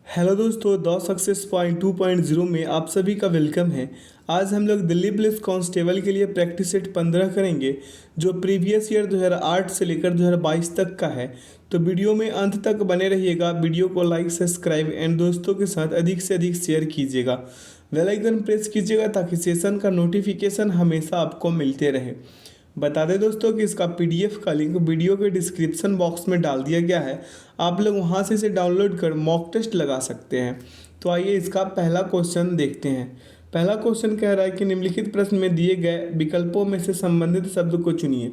Hello दोस्तों, the success point 2.0 में आप सभी का वेलकम है। आज हम लोग दिल्ली पुलिस कांस्टेबल के लिए प्रैक्टिस सेट 15 करेंगे, जो प्रीवियस ईयर 2008 से लेकर 2022 तक का है। तो वीडियो में अंत तक बने रहिएगा। वीडियो को लाइक, सब्सक्राइब एंड दोस्तों के साथ अधिक से अधिक शेयर कीजिएगा। बेल आइकन प्रेस कीजिएगा ताकि सेशन का नोटिफिकेशन हमेशा आपको मिलते रहे। बता दें दोस्तों कि इसका पीडीएफ का लिंक वीडियो के डिस्क्रिप्शन बॉक्स में डाल दिया गया है। आप लोग वहां से इसे डाउनलोड कर मॉक टेस्ट लगा सकते हैं। तो आइए इसका पहला क्वेश्चन देखते हैं। पहला क्वेश्चन कह रहा है कि निम्नलिखित प्रश्न में दिए गए विकल्पों में से संबंधित शब्द को चुनिए।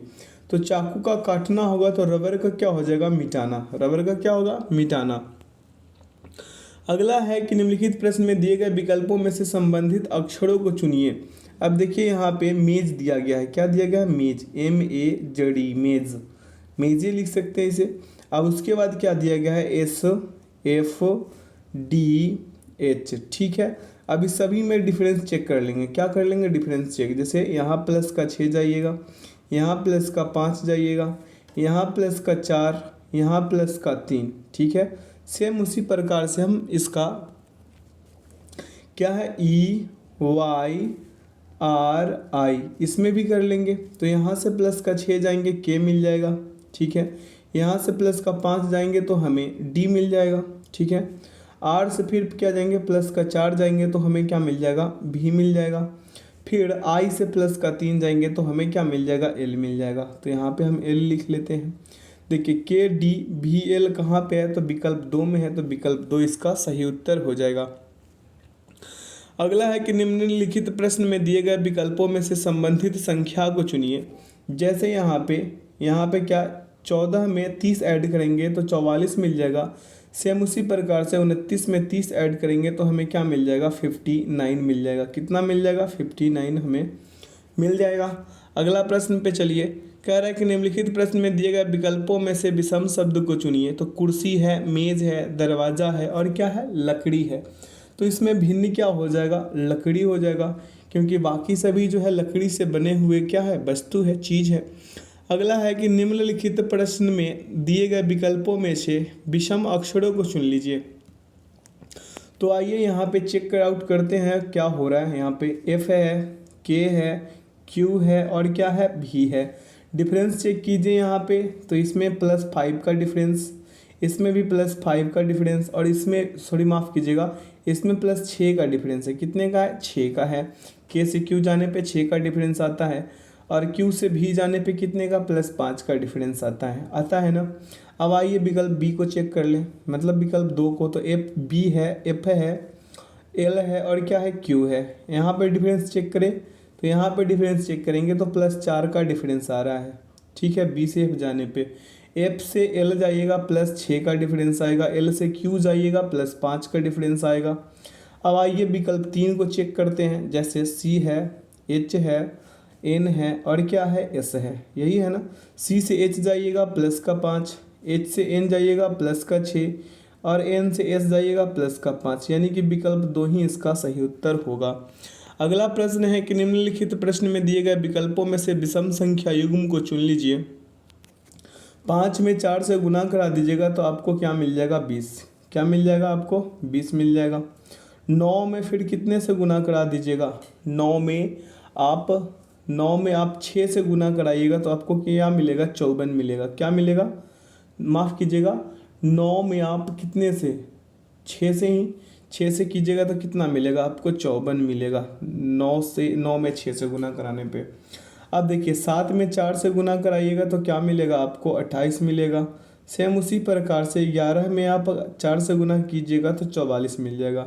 तो चाकू का काटना होगा तो रबर का क्या हो जाएगा? मिटाना। रबर का क्या होगा? मिटाना। अगला है कि निम्नलिखित प्रश्न में दिए गए विकल्पों में से संबंधित अक्षरों को चुनिए। अब देखिए यहाँ पे मेज दिया गया है। क्या दिया गया है? मेज, MEZ, मेज, मेजे लिख सकते हैं इसे। अब उसके बाद क्या दिया गया है? SFDH। ठीक है, अब इस सभी में डिफरेंस चेक कर लेंगे। क्या कर लेंगे? Difference check. जैसे यहाँ प्लस का 6 जाइएगा, यहाँ प्लस का 5 जाइएगा, यहाँ प्लस का 4, यहाँ प्लस का 3। ठीक है, सेम उसी प्रकार से हम इसका क्या है EYRI इसमें भी कर लेंगे। तो यहाँ से प्लस का 6 जाएंगे, K मिल जाएगा। ठीक है, यहाँ से प्लस का 5 जाएंगे तो हमें D मिल जाएगा। ठीक है, R से फिर क्या जाएंगे? प्लस का 4 जाएंगे तो हमें क्या मिल जाएगा? V मिल जाएगा। फिर I से प्लस का 3 जाएंगे तो हमें क्या मिल जाएगा? L मिल जाएगा। तो यहाँ पे हम L लिख लेते हैं। देखिए KDVL कहाँ पे है? तो विकल्प 2 में है, तो विकल्प 2 इसका सही उत्तर हो जाएगा। अगला है कि निम्नलिखित प्रश्न में दिए गए विकल्पों में से संबंधित संख्या को चुनिए। जैसे यहाँ पे क्या 14 में 30 ऐड करेंगे तो 44 मिल जाएगा। सेम उसी प्रकार से 29 में 30 ऐड करेंगे तो हमें क्या मिल जाएगा? 59 मिल जाएगा। कितना मिल जाएगा? 59 हमें मिल जाएगा। अगला प्रश्न पे चलिए। कह रहा है कि निम्नलिखित प्रश्न में दिए गए विकल्पों में से विषम शब्द को चुनिए। तो कुर्सी है, मेज है, दरवाजा है और क्या है? लकड़ी है। तो इसमें भिन्न क्या हो जाएगा? लकड़ी हो जाएगा, क्योंकि बाकी सभी जो है लकड़ी से बने हुए क्या है? वस्तु है, चीज है। अगला है कि निम्नलिखित प्रश्न में दिए गए विकल्पों में से विषम अक्षरों को चुन लीजिए। तो आइए यहाँ पे चेक आउट करते हैं क्या हो रहा है। यहाँ पे F है, K है, Q है और क्या है? V है। डिफरेंस चेक कीजिए यहाँ पे। तो इसमें +5 का डिफरेंस, इसमें भी +5 का डिफरेंस और इसमें माफ़ कीजिएगा, इसमें +6 का डिफरेंस है। कितने का है? 6 का है। K से Q जाने पे 6 का डिफरेंस आता है और Q से V जाने पे कितने का? +5 का डिफरेंस आता है ना। अब आइए विकल्प B को चेक कर लें, मतलब विकल्प 2 को। तो B है, F है, L है और क्या है? Q है। यहाँ पे डिफरेंस चेक करें तो यहाँ पे डिफरेंस चेक करेंगे तो +4 का डिफरेंस आ रहा है। ठीक है, B से F जाने पे F से L जाइएगा +6 का डिफरेंस आएगा, L से Q जाइएगा +5 का डिफरेंस आएगा। अब आइए विकल्प 3 को चेक करते हैं। जैसे C है, H है, N है और क्या है? S है। यही है ना। C से H जाइएगा +5, H से N जाइएगा +6 और N से S जाइएगा +5, यानी कि विकल्प 2 ही इसका सही उत्तर होगा। अगला प्रश्न है कि निम्नलिखित प्रश्न में दिए गए विकल्पों में से विषम संख्या युग्म को चुन लीजिए। 5 में 4 से गुना करा दीजिएगा तो आपको क्या मिल जाएगा? 20। क्या मिल जाएगा आपको? 20 मिल जाएगा। 9 में फिर कितने से गुना करा दीजिएगा? 9 में आप 6 से गुना कराइएगा तो आपको क्या मिलेगा? 54 मिलेगा। क्या मिलेगा? माफ़ कीजिएगा, 9 में आप कितने से? 6 से कीजिएगा तो कितना मिलेगा आपको? 54 मिलेगा। 9 में 6 से गुना कराने पे। अब देखिए 7 में 4 से गुना कराइएगा तो क्या मिलेगा आपको? 28 मिलेगा। सेम उसी प्रकार से 11 में आप 4 से गुना कीजिएगा तो 44 मिल जाएगा।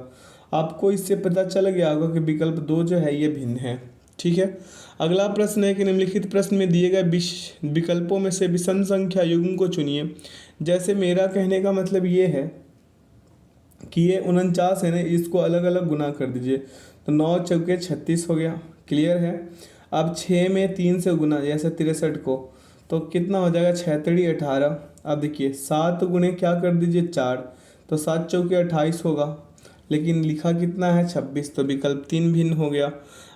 आपको इससे पता चल गया होगा कि विकल्प 2 जो है ये भिन्न है। ठीक है, अगला प्रश्न है कि निम्नलिखित प्रश्न में दिए गए विकल्पों में से विषम संख्या युग्म को चुनिए। जैसे मेरा कहने का मतलब ये है कि ये 49 है ना, इसको अलग अलग गुना कर दीजिए तो 9 चौके 36 हो गया। क्लियर है। अब 6 में 3 से गुना, जैसे 63 को, तो कितना हो जाएगा? 6 3 18। अब देखिए 7 गुणे क्या कर दीजिए? 4, तो 7 चौके 28 होगा, लेकिन लिखा कितना है? 26। तो विकल्प 3 भिन्न हो गया।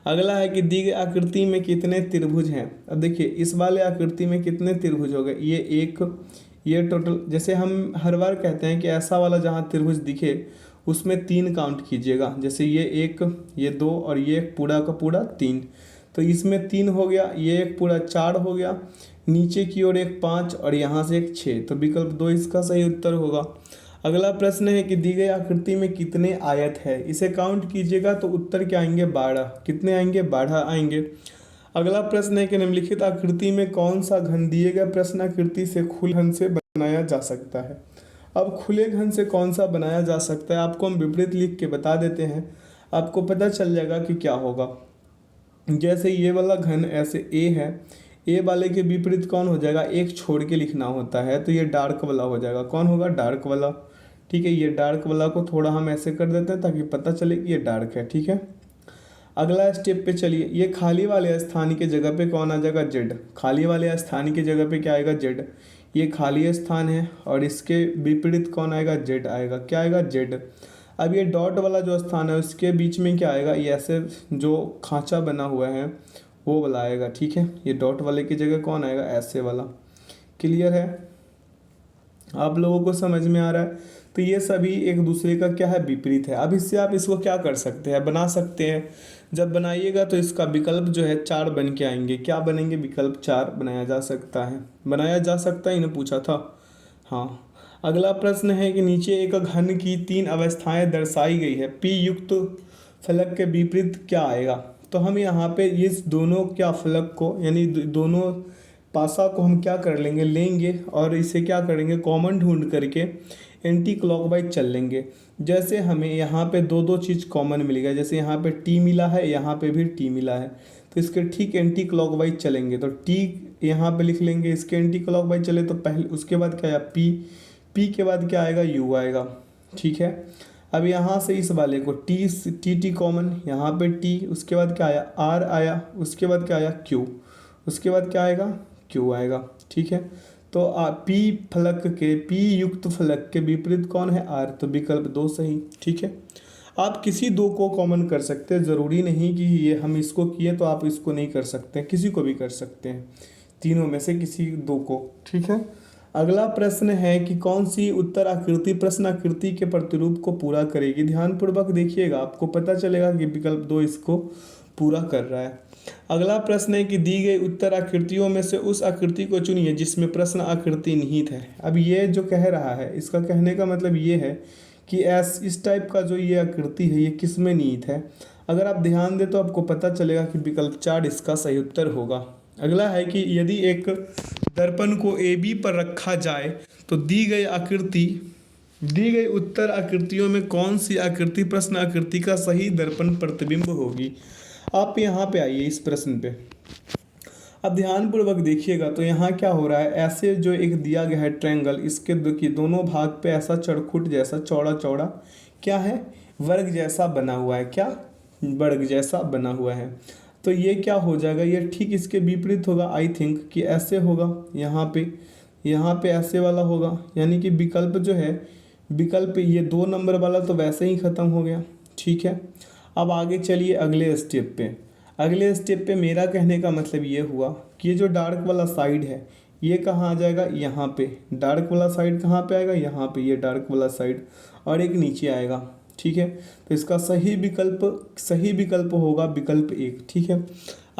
अगला है कि दी गई आकृति में कितने त्रिभुज हैं। अब देखिए इस वाले आकृति में कितने त्रिभुज हो गए? ये टोटल, जैसे हम हर बार कहते हैं कि ऐसा वाला जहाँ त्रिभुज दिखे उसमें 3 काउंट कीजिएगा। जैसे ये 1, ये 2 और ये एक पूरा का पूरा 3, तो इसमें 3 हो गया, ये एक पूरा 4 हो गया, नीचे की ओर एक 5 और यहाँ से एक 6, तो विकल्प 2 इसका सही उत्तर होगा। अगला प्रश्न है कि दी गई आकृति में कितने आयत है, इसे काउंट कीजिएगा तो उत्तर क्या आएंगे 12। कितने आएंगे 12 आएंगे। अगला प्रश्न है कि निम्नलिखित आकृति में कौन सा घन दिए गए प्रश्न आकृति से खुले घन से बनाया जा सकता है। अब खुले घन से कौन सा बनाया जा सकता है आपको हम विपरीत लिख के बता देते हैं, आपको पता चल जाएगा कि क्या होगा। जैसे ये वाला घन ऐसे ए है, ए वाले के विपरीत कौन हो जाएगा, एक छोड़ के लिखना होता है, तो ये डार्क वाला हो जाएगा। कौन होगा, डार्क वाला। ठीक है, ये डार्क वाला को थोड़ा हम ऐसे कर देते हैं ताकि पता चले कि ये डार्क है। ठीक है, अगला स्टेप पे चलिए। ये खाली वाले स्थान की जगह पे कौन आ जाएगा, जेड। खाली वाले स्थान की जगह पे क्या आएगा, जेड। ये खाली स्थान है और इसके विपरीत कौन आएगा, जेड आएगा। क्या आएगा, जेड। अब ये डॉट वाला जो स्थान है उसके बीच में क्या आएगा, ये ऐसे जो खांचा बना हुआ है वो वाला आएगा। ठीक है, ये डॉट वाले की जगह कौन आएगा, ऐसे वाला। क्लियर है, आप लोगों को समझ में आ रहा है। तो ये सभी एक दूसरे का क्या है, विपरीत है। अब इससे आप इसको क्या कर सकते हैं, बना सकते हैं। जब बनाइएगा तो इसका विकल्प जो है 4 बन के आएंगे। क्या बनेंगे, विकल्प 4 बनाया जा सकता है। बनाया जा सकता है, इन्हें पूछा था। हाँ, अगला प्रश्न है कि नीचे एक घन की 3 अवस्थाएं दर्शाई गई है, पी युक्त फलक के विपरीत क्या आएगा। तो हम यहाँ पे इस दोनों क्या फलक को यानी दोनों पासा को हम क्या कर लेंगे और इसे क्या करेंगे, कॉमन ढूंढ करके एंटी क्लॉकवाइज चल लेंगे। जैसे हमें यहाँ पे दो दो चीज़ कॉमन मिल गया, जैसे यहाँ पे टी मिला है, यहाँ पे भी टी मिला है, तो इसके ठीक एंटी क्लॉकवाइज चलेंगे। तो टी यहाँ पे लिख लेंगे, इसके एंटी क्लॉकवाइज चले तो पहले उसके बाद क्या आया, पी। पी के बाद क्या आएगा, यू आएगा। ठीक है, अब यहाँ से इस वाले को टी कॉमन, यहाँ पे टी, उसके बाद क्या आया, आर आया, उसके बाद क्या आया, क्यू, उसके बाद क्या आएगा, क्यू आएगा। ठीक है, तो पी फलक के, पी युक्त फलक के विपरीत कौन है, आर, तो विकल्प 2 सही। ठीक है, आप किसी दो को कॉमन कर सकते हैं, ज़रूरी नहीं कि ये हम इसको किए तो आप इसको नहीं कर सकते, किसी को भी कर सकते हैं, तीनों में से किसी दो को। ठीक है, अगला प्रश्न है कि कौन सी उत्तर आकृति प्रश्न आकृति के प्रतिरूप को पूरा करेगी। ध्यानपूर्वक देखिएगा, आपको पता चलेगा कि विकल्प 2 इसको पूरा कर रहा है। अगला प्रश्न है कि दी गई उत्तर आकृतियों में से उस आकृति को चुनिए जिसमें प्रश्न आकृति निहित है। अब ये जो कह रहा है, इसका कहने का मतलब ये है कि इस टाइप का जो ये आकृति है ये किस में निहित है। अगर आप ध्यान दें तो आपको पता चलेगा कि विकल्प 4 इसका सही उत्तर होगा। अगला है कि यदि एक दर्पण को ए बी पर रखा जाए तो दी गई उत्तर आकृतियों में कौन सी आकृति प्रश्न आकृति का सही दर्पण प्रतिबिंब होगी। आप यहाँ पे आइए इस प्रश्न पे, अब ध्यानपूर्वक देखिएगा तो यहाँ क्या हो रहा है, ऐसे जो एक दिया गया है ट्रायंगल, इसके दोनों भाग पे ऐसा चौखुट जैसा चौड़ा चौड़ा क्या है, वर्ग जैसा बना हुआ है। क्या, वर्ग जैसा बना हुआ है। तो ये क्या हो जाएगा, ये ठीक इसके विपरीत होगा। आई थिंक कि ऐसे होगा, यहाँ पे ऐसे वाला होगा, यानी कि विकल्प जो है, विकल्प ये 2 नंबर वाला तो वैसे ही ख़त्म हो गया। ठीक है, अब आगे चलिए अगले स्टेप पे। अगले स्टेप पे मेरा कहने का मतलब ये हुआ कि ये जो डार्क वाला साइड है ये कहाँ आ जाएगा, यहाँ पे। डार्क वाला साइड कहाँ पे आएगा, यहाँ पे, ये डार्क वाला साइड, और एक नीचे आएगा। ठीक है, तो इसका सही विकल्प होगा विकल्प 1। ठीक है,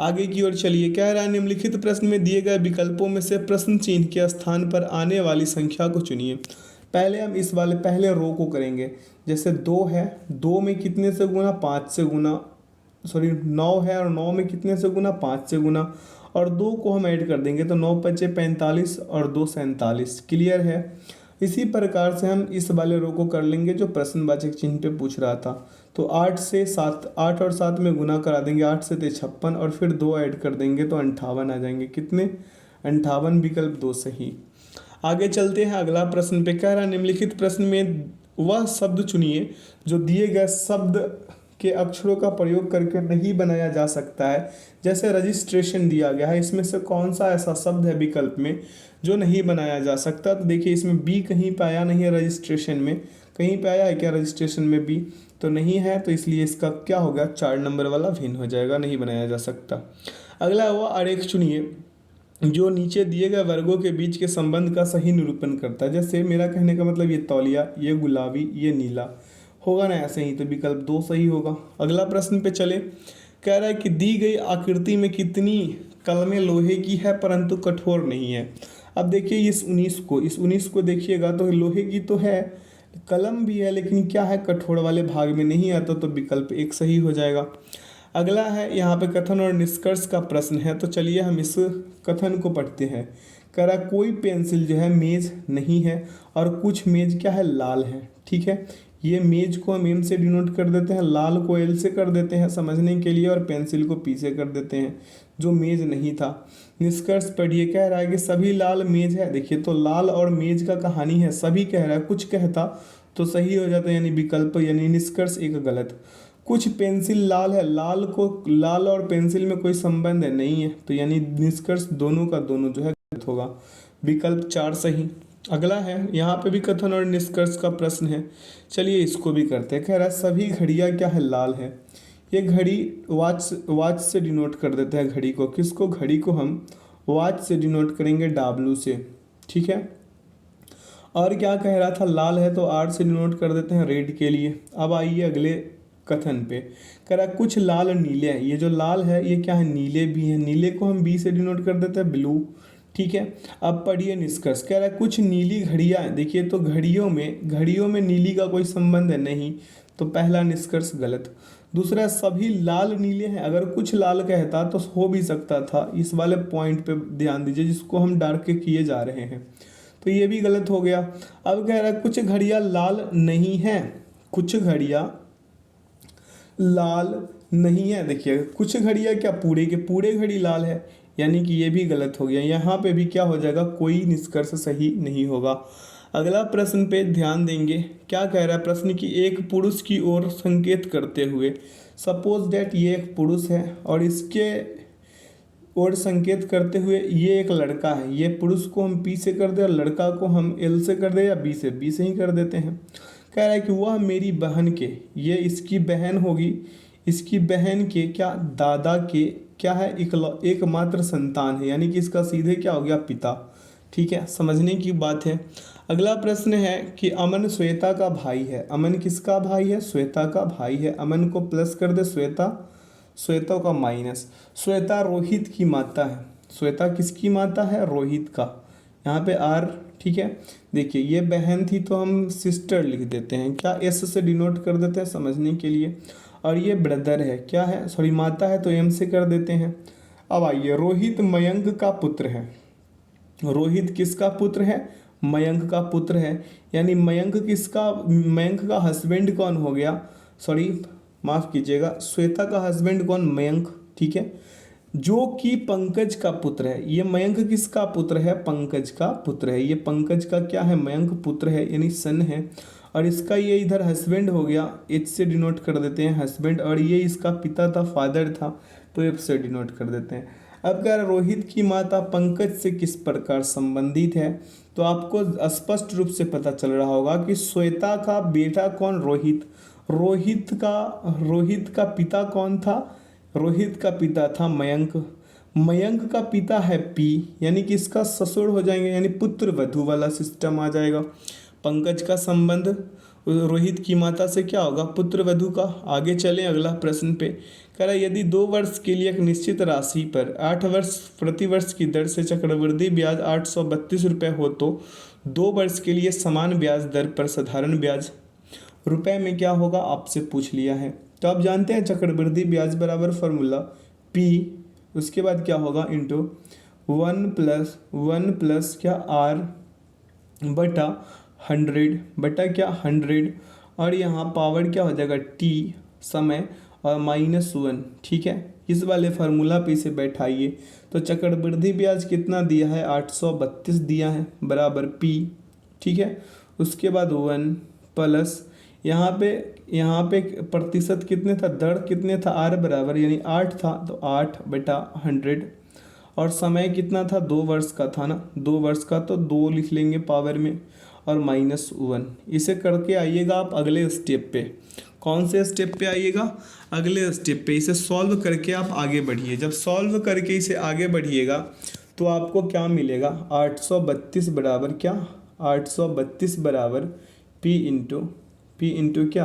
आगे की ओर चलिए। कह रहा है निम्नलिखित प्रश्न में दिए गए विकल्पों में से प्रश्न चिन्ह के स्थान पर आने वाली संख्या को चुनिए। पहले हम इस वाले पहले रो को करेंगे। जैसे 2 है, 2 में कितने से गुना, 5 से गुना, 9 है और 9 में कितने से गुना, 5 से गुना, और 2 को हम ऐड कर देंगे तो 9 पचे 45 और 2 47। क्लियर है। इसी प्रकार से हम इस वाले रो को कर लेंगे जो प्रश्नवाचक चिन्ह पे पूछ रहा था। तो 8 और 7 में गुना करा देंगे, 8 से 56 और फिर 2 ऐड कर देंगे तो 58 आ जाएंगे। कितने, 58, विकल्प 2 सही। आगे चलते हैं अगला प्रश्न पे। कह रहा है निम्नलिखित प्रश्न में वह शब्द चुनिए जो दिए गए शब्द के अक्षरों का प्रयोग करके नहीं बनाया जा सकता है। जैसे रजिस्ट्रेशन दिया गया है, इसमें से कौन सा ऐसा शब्द है विकल्प में जो नहीं बनाया जा सकता। तो देखिए इसमें बी कहीं पे आया नहीं है, रजिस्ट्रेशन में कहीं पे आया है क्या, रजिस्ट्रेशन में बी तो नहीं है, तो इसलिए इसका क्या होगा, 4 नंबर वाला भिन्न हो जाएगा, नहीं बनाया जा सकता। अगला हुआ आरेख चुनिए जो नीचे दिए गए वर्गों के बीच के संबंध का सही निरूपण करता है। जैसे मेरा कहने का मतलब ये तौलिया, ये गुलाबी, ये नीला, होगा ना ऐसे ही, तो विकल्प 2 सही होगा। अगला प्रश्न पे चले। कह रहा है कि दी गई आकृति में कितनी कलमें लोहे की है परंतु कठोर नहीं है। अब देखिए इस 19 को देखिएगा तो लोहे की तो है, कलम भी है, लेकिन क्या है, कठोर वाले भाग में नहीं आता, तो विकल्प 1 सही हो जाएगा। अगला है यहाँ पे कथन और निष्कर्ष का प्रश्न है, तो चलिए हम इस कथन को पढ़ते हैं। कह रहा कोई पेंसिल जो है मेज नहीं है और कुछ मेज क्या है, लाल है। ठीक है, ये मेज को हम एम से डिनोट कर देते हैं, लाल को एल से कर देते हैं समझने के लिए, और पेंसिल को पी से कर देते हैं, जो मेज नहीं था। निष्कर्ष पढ़िए। कह रहा है कि सभी लाल मेज है। देखिए तो लाल और मेज का कहानी है, सभी कह रहा है, कुछ कहता तो सही हो जाता, यानी विकल्प यानी निष्कर्ष 1 गलत। कुछ पेंसिल लाल है, लाल और पेंसिल में कोई संबंध है नहीं है, तो यानी निष्कर्ष दोनों का दोनों जो है गलत होगा, विकल्प 4 सही। अगला है यहाँ पे भी कथन और निष्कर्ष का प्रश्न है, चलिए इसको भी करते हैं। कह रहा है सभी घड़ियाँ क्या है, लाल है। ये घड़ी वॉच से डिनोट कर देते हैं घड़ी को, किसको, घड़ी को हम वॉच से डिनोट करेंगे W से। ठीक है, और क्या कह रहा था, लाल है तो R से डिनोट कर देते हैं रेड के लिए। अब आइए अगले कथन पे। कह रहा कुछ लाल नीले हैं, ये जो लाल है ये क्या है, नीले भी है, नीले को हम B से डिनोट कर देते हैं ब्लू। ठीक है, अब पढ़िए निष्कर्ष। कह रहा है कुछ नीली घड़ियाँ, देखिए तो घड़ियों में नीली का कोई संबंध है नहीं, तो पहला निष्कर्ष गलत। दूसरा, सभी लाल नीले हैं, अगर कुछ लाल कहता तो हो भी सकता था, इस वाले पॉइंट पे ध्यान दीजिए जिसको हम डार्क के किए जा रहे हैं, तो ये भी गलत हो गया। अब कह रहा है कुछ घड़ियाँ लाल नहीं है, कुछ घड़ियाँ लाल नहीं है। देखिए कुछ घड़ियाँ क्या, पूरे के पूरे घड़ी लाल है, यानी कि ये भी गलत हो गया। यहाँ पे भी क्या हो जाएगा, कोई निष्कर्ष सही नहीं होगा। अगला प्रश्न पे ध्यान देंगे। क्या कह रहा है प्रश्न की, एक पुरुष की ओर संकेत करते हुए, सपोज डेट ये एक पुरुष है और इसके ओर संकेत करते हुए ये एक लड़का है, ये पुरुष को हम पी से कर दे और लड़का को हम एल से कर दे या बी से ही कर देते हैं। कह रहा है कि वह मेरी बहन के, ये इसकी बहन होगी, इसकी बहन के क्या, दादा के क्या है, एकमात्र संतान है, यानी कि इसका सीधे क्या हो गया, पिता। ठीक है, समझने की बात है। अगला प्रश्न है कि अमन श्वेता का भाई है। अमन किसका भाई है, श्वेता का भाई है। अमन को प्लस कर दे, श्वेता का माइनस। श्वेता रोहित की माता है, श्वेता किसकी माता है, रोहित का, यहाँ पे R। ठीक है, देखिए ये बहन थी तो हम सिस्टर लिख देते हैं, क्या S से डिनोट कर देते हैं समझने के लिए, और ये ब्रदर है, क्या है, सॉरी माता है तो M से कर देते हैं। अब आइए, रोहित मयंक का पुत्र है। रोहित किसका पुत्र है, मयंक का पुत्र है, यानी मयंक का हस्बैंड कौन हो गया, सॉरी माफ कीजिएगा, श्वेता का हस्बैंड कौन, मयंक। ठीक है, जो कि पंकज का पुत्र है। ये मयंक किसका पुत्र है, पंकज का पुत्र है। ये पंकज का क्या है, मयंक पुत्र है, यानी सन है, और इसका ये इधर हस्बैंड हो गया, H से डिनोट कर देते हैं हस्बैंड, और ये इसका पिता था, फादर था, तो F से डिनोट कर देते हैं। अब कह रहा रोहित की माता पंकज से किस प्रकार संबंधित है, तो आपको स्पष्ट रूप से पता चल रहा होगा कि श्वेता का बेटा कौन, रोहित। रोहित का पिता कौन था, रोहित का पिता था मयंक। मयंक का पिता है P, यानी कि इसका ससुर हो जाएंगे, यानी पुत्र वधू वाला सिस्टम आ जाएगा। पंकज का संबंध रोहित की माता से क्या होगा, पुत्र वधू का। आगे चलें अगला प्रश्न पे। कह रहा है यदि 2 वर्ष के लिए एक निश्चित राशि पर 8 वर्ष प्रति वर्ष की दर से चक्रवृद्धि ब्याज 832 रुपये हो, तो 2 वर्ष के लिए समान ब्याज दर पर साधारण ब्याज रुपए में क्या होगा, आपसे पूछ लिया है। तो आप जानते हैं चक्रवृद्धि ब्याज बराबर फॉर्मूला P, उसके बाद क्या होगा, इंटू 1 प्लस क्या R बटा 100 बटा क्या 100, और यहाँ पावर क्या हो जाएगा T समय और -1। ठीक है, इस वाले फार्मूला पे इसे बैठाइए, तो चक्रवृद्धि ब्याज कितना दिया है, 832 दिया है, बराबर P। ठीक है, उसके बाद 1 प्लस यहाँ पे प्रतिशत कितने था, दर कितने था, R बराबर यानी 8 था, तो 8 बटा 100, और समय कितना था, 2 वर्ष का था ना, 2 वर्ष का, तो 2 लिख लेंगे पावर में, और -1। इसे करके आइएगा आप अगले स्टेप पे। कौन से स्टेप पे आइएगा, अगले स्टेप पे। इसे सॉल्व करके आप आगे बढ़िए। जब सॉल्व करके इसे आगे बढ़िएगा तो आपको क्या मिलेगा, 832 बराबर क्या, 832 बराबर P इंटू क्या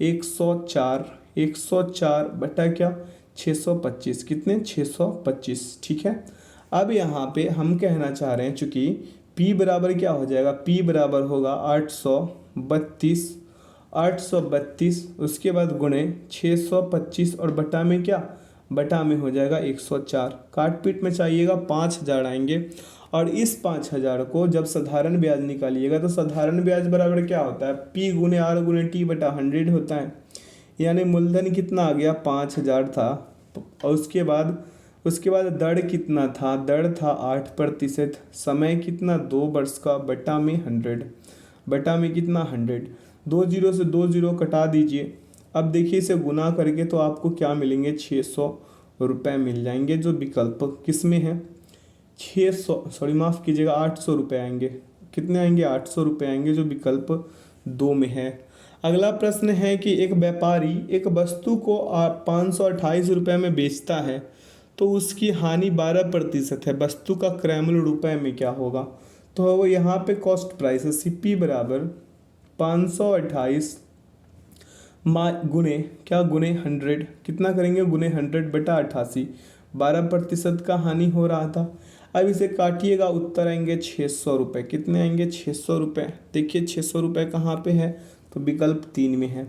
104, 104 बटा क्या 625, कितने 625, ठीक है। अब यहाँ पे हम कहना चाह रहे हैं चूंकि P बराबर क्या हो जाएगा, P बराबर होगा 832, 832 उसके बाद गुणे 625 और बटा में क्या, बटा में हो जाएगा 104। काट पीट में चाहिएगा 5000 आएंगे और इस 5000 को जब साधारण ब्याज निकालिएगा तो साधारण ब्याज बराबर क्या होता है, P गुणे R गुणे T बटा 100 होता है। यानी मूलधन कितना आ गया 5000 था और उसके बाद दर कितना था, दर था 8%, समय कितना 2 वर्ष का, बटा में 100, बटा में कितना 100, 2 जीरो से 2 जीरो कटा दीजिए। अब देखिए इसे गुना करके तो आपको क्या मिलेंगे 600 रुपये मिल जाएंगे, जो विकल्प किस में है 800 रुपये आएंगे। कितने आएंगे 800 रुपये आएंगे, जो विकल्प 2 में है। अगला प्रश्न है कि एक व्यापारी एक वस्तु को 528 रुपये में बेचता है तो उसकी हानि 12% है, वस्तु का क्रय मूल्य रुपये में क्या होगा। तो वो यहाँ पे कॉस्ट प्राइस है, CP बराबर 528 गुणे क्या, गुणे 100, कितना करेंगे गुणे 100 बटा 88, 12% का हानि हो रहा था। अब इसे काटिएगा, उत्तर आएंगे 600 रुपये। कितने आएंगे 600 रुपये। देखिए 600 रुपये कहाँ पे है, तो विकल्प 3 में है।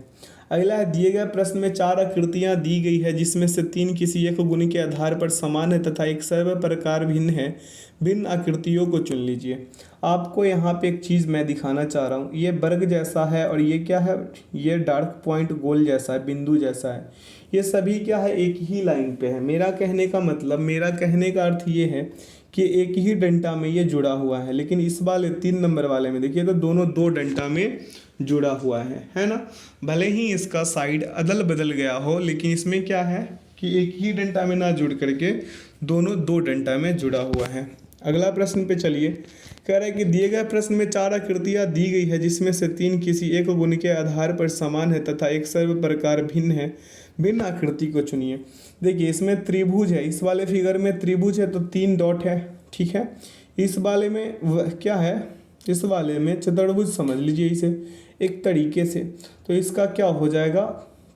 अगला है दिए गए प्रश्न में 4 आकृतियां दी गई है जिसमें से 3 किसी एक गुण के आधार पर समान है तथा एक सर्व प्रकार भिन्न है, भिन्न आकृतियों को चुन लीजिए। आपको यहाँ पे एक चीज़ मैं दिखाना चाह रहा हूँ, ये वर्ग जैसा है और ये क्या है, ये डार्क पॉइंट गोल जैसा है, बिंदु जैसा है। ये सभी क्या है, एक ही लाइन पे है। मेरा कहने का मतलब, मेरा कहने का अर्थ ये है कि एक ही डंडा में ये जुड़ा हुआ है, लेकिन इस वाले 3 नंबर वाले में देखिए तो दोनों 2 डंडा में जुड़ा हुआ है ना। भले ही इसका साइड अदल बदल गया हो, लेकिन इसमें क्या है कि एक ही डंडा में ना जुड़ करके दोनों 2 डंडा में जुड़ा हुआ है। अगला प्रश्न पे चलिए, कह रहा है कि दिए गए प्रश्न में 4 आकृतियां दी गई है जिसमें से 3 किसी एक गुण के आधार पर समान है तथा एक सर्व प्रकार भिन्न है, भिन्न आकृति को चुनिए। देखिए इसमें त्रिभुज है, इस वाले फिगर में त्रिभुज है तो 3 डॉट है, ठीक है। इस वाले में क्या है, इस वाले में चतुर्भुज समझ लीजिए इसे एक तरीके से, तो इसका क्या हो जाएगा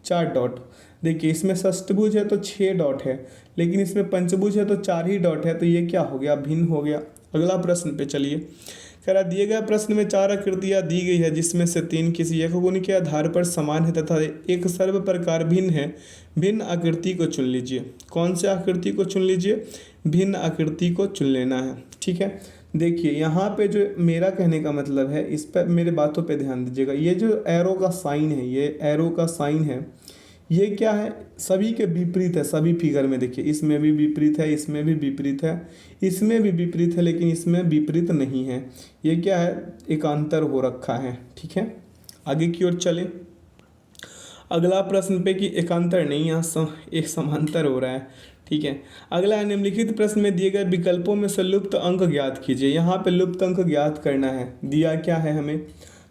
4 डॉट। देखिए इसमें षष्ठभुज है तो 6 डॉट है, लेकिन इसमें पंचभुज है तो 4 ही डॉट है, तो ये क्या हो गया, भिन्न हो गया। अगला प्रश्न पे चलिए, कह रहा दिए गए प्रश्न में 4 आकृतियां दी गई है जिसमें से 3 किसी एक गुण के आधार पर समान है तथा एक सर्व प्रकार भिन्न है, भिन्न आकृति को चुन लीजिए। कौन से आकृति को चुन लीजिए, भिन्न आकृति को चुन लेना है, ठीक है। देखिए यहाँ पे जो मेरा कहने का मतलब है, इस पर मेरे बातों पे ध्यान दीजिएगा। ये जो एरो का साइन है, ये एरो का साइन है, ये क्या है, सभी के विपरीत है। सभी फिगर में देखिए इसमें भी विपरीत है, इसमें भी विपरीत है, इसमें भी विपरीत है, लेकिन इसमें विपरीत नहीं है। ये क्या है, एकांतर हो रखा है, ठीक है। आगे की ओर चले। अगला प्रश्न पे कि एकांतर नहीं, यहाँ एक समांतर हो रहा है, ठीक है। अगला है निम्नलिखित प्रश्न में दिए गए विकल्पों में से लुप्त अंक ज्ञात कीजिए। यहाँ पे लुप्त अंक ज्ञात करना है। दिया क्या है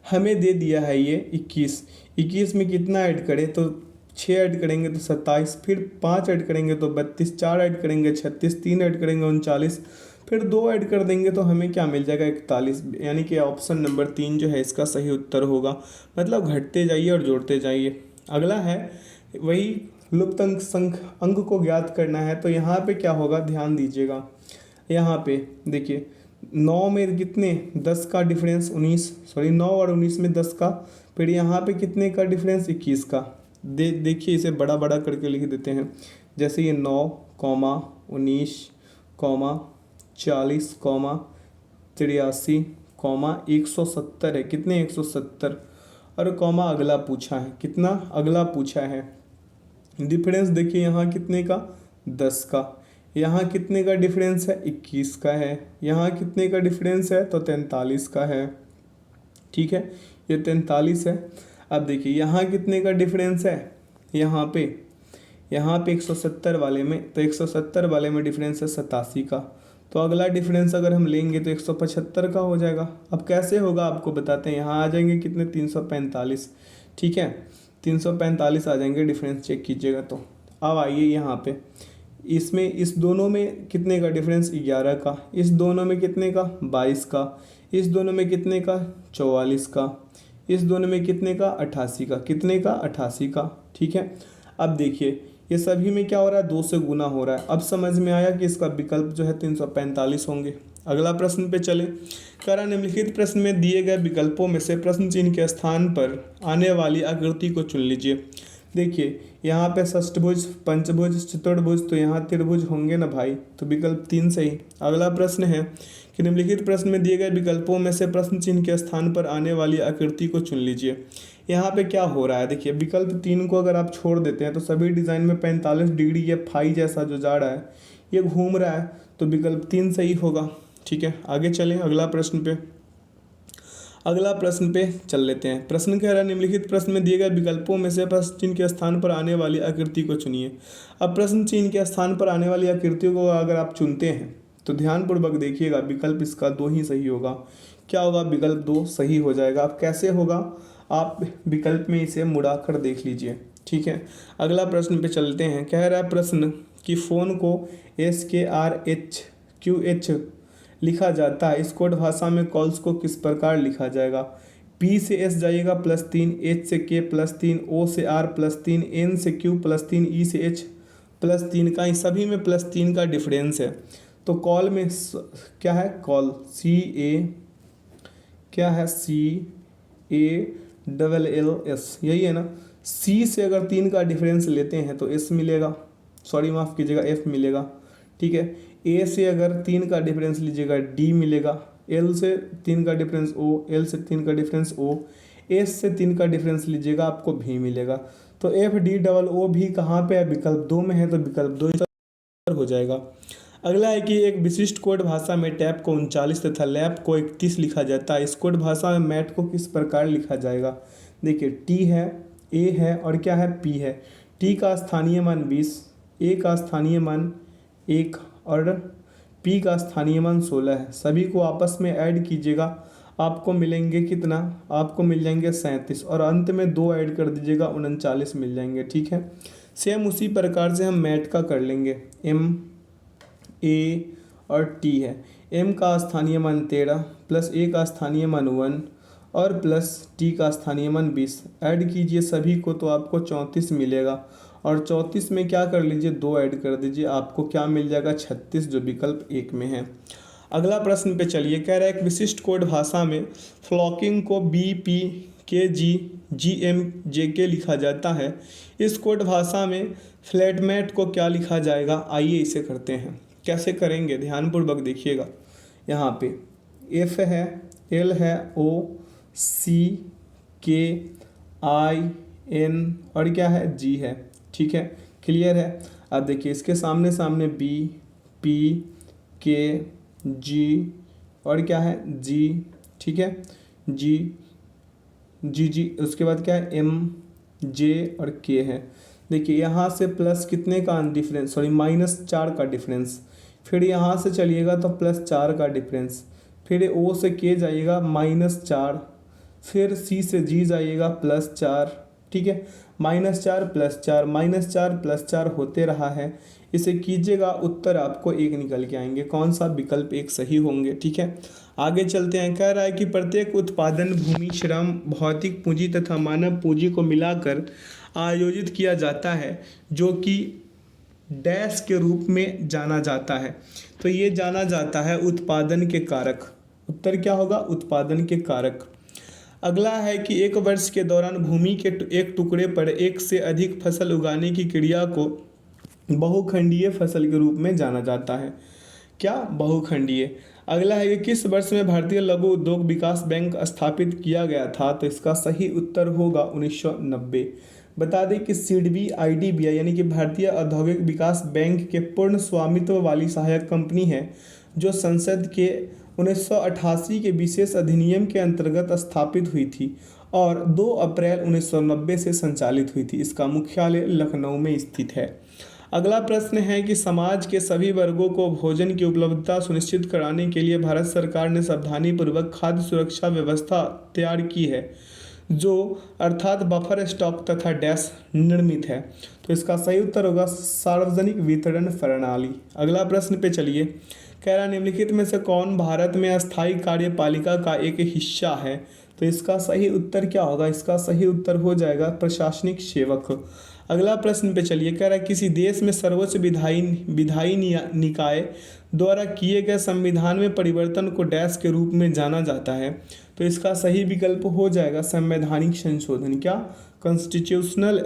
हमें दे दिया है ये 21। 21 में कितना ऐड करें, तो 6 ऐड करेंगे तो 27, फिर 5 ऐड करेंगे तो 32, 4 ऐड करेंगे 36, 3 ऐड करेंगे 39, फिर 2 ऐड कर देंगे तो हमें क्या मिल जाएगा 41। यानी कि ऑप्शन नंबर 3 जो है इसका सही उत्तर होगा। मतलब घटते जाइए और जोड़ते जाइए। अगला है वही लुप्त अंक को ज्ञात करना है। तो यहाँ पे क्या होगा, ध्यान दीजिएगा। यहाँ पे देखिए 9 में कितने 10 का डिफरेंस 9 और 19 में 10 का, फिर यहाँ पे कितने का डिफरेंस 21 का। देखिए इसे बड़ा बड़ा करके लिख देते हैं। जैसे ये 9, 19, 40, 83, 170 है। कितने 170 और कॉमा अगला पूछा है, कितना अगला पूछा है। डिफरेंस देखिए यहाँ कितने का 10 का, यहाँ कितने का डिफरेंस है 21 का है, यहाँ कितने का डिफरेंस है तो 43 का है, ठीक है। ये 43 है। अब देखिए यहाँ कितने का डिफरेंस है, यहाँ पे 170 वाले में, तो 170 वाले में डिफरेंस है 87 का। तो अगला डिफरेंस अगर हम लेंगे तो 175 का हो जाएगा। अब कैसे होगा आपको बताते हैं। यहाँ आ जाएंगे कितने 345, ठीक है। 345 आ जाएंगे, डिफरेंस चेक कीजिएगा। तो अब आइए यहाँ पे, इसमें इस दोनों में कितने का डिफरेंस 11 का, इस दोनों में कितने का 22 का, इस दोनों में कितने का 44 का, इस दोनों में कितने का, 88 का, कितने का, 88 का। ठीक है, अब देखिए ये सभी में क्या हो रहा है, 2 से गुना हो रहा है। अब समझ में आया कि इसका विकल्प जो है 345 होंगे। अगला प्रश्न पे चले। कह रहा निम्नलिखित प्रश्न में दिए गए विकल्पों में से प्रश्न चिन्ह के स्थान पर आने वाली आकृति को चुन लीजिए। देखिए यहाँ पे षष्ठभुज, पंचभुज, चतुर्भुज, तो यहाँ त्रिभुज होंगे ना भाई, तो विकल्प 3 सही। अगला प्रश्न है कि निम्नलिखित प्रश्न में दिए गए विकल्पों में से प्रश्न चिन्ह के स्थान पर आने वाली आकृति को चुन लीजिए। यहाँ पे क्या हो रहा है, देखिए विकल्प 3 को अगर आप छोड़ देते हैं तो सभी डिज़ाइन में 45 डिग्री ये फाई जैसा जो जा रहा है ये घूम रहा है, तो विकल्प 3 सही होगा। ठीक है, आगे चलें अगला प्रश्न पे। अगला प्रश्न पे चल लेते हैं। प्रश्न कह रहा है निम्नलिखित प्रश्न में दिए गए विकल्पों में से प्रश्न चिन्ह के स्थान पर आने वाली आकृति को चुनिए। अब प्रश्न चिन्ह के स्थान पर आने वाली आकृतियों को अगर आप चुनते हैं तो ध्यानपूर्वक देखिएगा, विकल्प इसका 2 ही सही होगा। क्या होगा, विकल्प 2 सही हो जाएगा। अब कैसे होगा, आप विकल्प में इसे मुड़ा कर देख लीजिए। ठीक है, अगला प्रश्न पे चलते हैं। कह रहा है प्रश्न कि फ़ोन को SKRHQH लिखा जाता है, इस कोड भाषा में कॉल्स को किस प्रकार लिखा जाएगा। P से S जाइएगा +3, H से K +3, O से R +3, N से Q +3, E से H +3 का, इन सभी में +3 का डिफरेंस है। तो कॉल में क्या है, कॉल CA क्या है, CALLS, यही है ना। C से अगर 3 का डिफरेंस लेते हैं तो S मिलेगा, सॉरी माफ़ कीजिएगा F मिलेगा। ठीक है, A से अगर 3 का डिफरेंस लीजिएगा D मिलेगा, L से 3 का डिफरेंस O, L से 3 का डिफरेंस O, S से 3 का डिफरेंस लीजिएगा आपको V मिलेगा। तो FDOO भी कहाँ पे है, विकल्प 2 में है, तो विकल्प 2 हो जाएगा। अगला है कि एक विशिष्ट कोड भाषा में टैप को 39 तथा लैप को 31 लिखा जाता है, इस कोड भाषा में मैट को किस प्रकार लिखा जाएगा। देखिए T है, A है और क्या है, P है। T का स्थानीय मान 20, A का स्थानीय मान 1 और P का स्थानीय मान 16 है। सभी को आपस में ऐड कीजिएगा, आपको मिलेंगे कितना, आपको मिल जाएंगे 37 और अंत में 2 ऐड कर दीजिएगा 39 मिल जाएंगे। ठीक है, सेम उसी प्रकार से हम मैट का कर लेंगे। M A और T है, M का स्थानीय मान 13 प्लस A का स्थानीय मान 1 और प्लस T का स्थानीय मान 20, ऐड कीजिए सभी को तो आपको 34 मिलेगा और 34 में क्या कर लीजिए, 2 ऐड कर दीजिए, आपको क्या मिल जाएगा, 36, जो विकल्प 1 में है। अगला प्रश्न पे चलिए। कह रहा है एक विशिष्ट कोड भाषा में फ्लॉकिंग को BPKGGMJK लिखा जाता है, इस कोड भाषा में फ्लैटमेट को क्या लिखा जाएगा। आइए इसे करते हैं, कैसे करेंगे ध्यानपूर्वक देखिएगा। यहाँ पे F है, L है, O C K I N और क्या है, G है। ठीक है, क्लियर है। अब देखिए इसके सामने सामने B P K G और क्या है, G। ठीक है, G G G, उसके बाद क्या है, M J और K है। देखिए यहाँ से प्लस कितने का डिफरेंस, सॉरी -4 का डिफरेंस, फिर यहाँ से चलिएगा तो +4 का डिफरेंस, फिर O से K जाइएगा -4, फिर C से G जाइएगा +4। ठीक है, -4 +4 -4 +4 होते रहा है, इसे कीजिएगा, उत्तर आपको 1 निकल के आएंगे। कौन सा, विकल्प 1 सही होंगे। ठीक है, आगे चलते हैं। कह रहा है कि प्रत्येक उत्पादन भूमि, श्रम, भौतिक पूंजी तथा मानव पूंजी को मिलाकर आयोजित किया जाता है, जो कि डैश के रूप में जाना जाता है। तो ये जाना जाता है उत्पादन के कारक। उत्तर क्या होगा, उत्पादन के कारक। अगला है कि एक वर्ष के दौरान भूमि के एक टुकड़े पर एक से अधिक फसल उगाने की क्रिया को बहुखंडीय फसल के रूप में जाना जाता है। क्या, बहुखंडीय। अगला है कि किस वर्ष में भारतीय लघु उद्योग विकास बैंक स्थापित किया गया था, तो इसका सही उत्तर होगा 1990। बता दें कि सिडबी IDBI यानी कि भारतीय औद्योगिक विकास बैंक के पूर्ण स्वामित्व वाली सहायक कंपनी है, जो संसद के 1988 के विशेष अधिनियम के अंतर्गत स्थापित हुई थी और 2 अप्रैल 1990 से संचालित हुई थी। इसका मुख्यालय लखनऊ में स्थित है। अगला प्रश्न है कि समाज के सभी वर्गों को भोजन की उपलब्धता सुनिश्चित कराने के लिए भारत सरकार ने सावधानीपूर्वक खाद्य सुरक्षा व्यवस्था तैयार की है, जो अर्थात बफर स्टॉक तथा डैश निर्मित है। तो इसका सही उत्तर होगा सार्वजनिक वितरण प्रणाली। अगला प्रश्न पे चलिए। कह रहा निम्नलिखित में से कौन भारत में अस्थायी कार्यपालिका का एक हिस्सा है, तो इसका सही उत्तर क्या होगा? इसका सही उत्तर हो जाएगा प्रशासनिक सेवक। अगला प्रश्न पे चलिए, कह रहा है किसी देश में सर्वोच्च विधायी निकाय द्वारा किए गए संविधान में परिवर्तन को डैश के रूप में जाना जाता है। तो इसका सही विकल्प हो जाएगा संवैधानिक संशोधन, क्या? Constitutional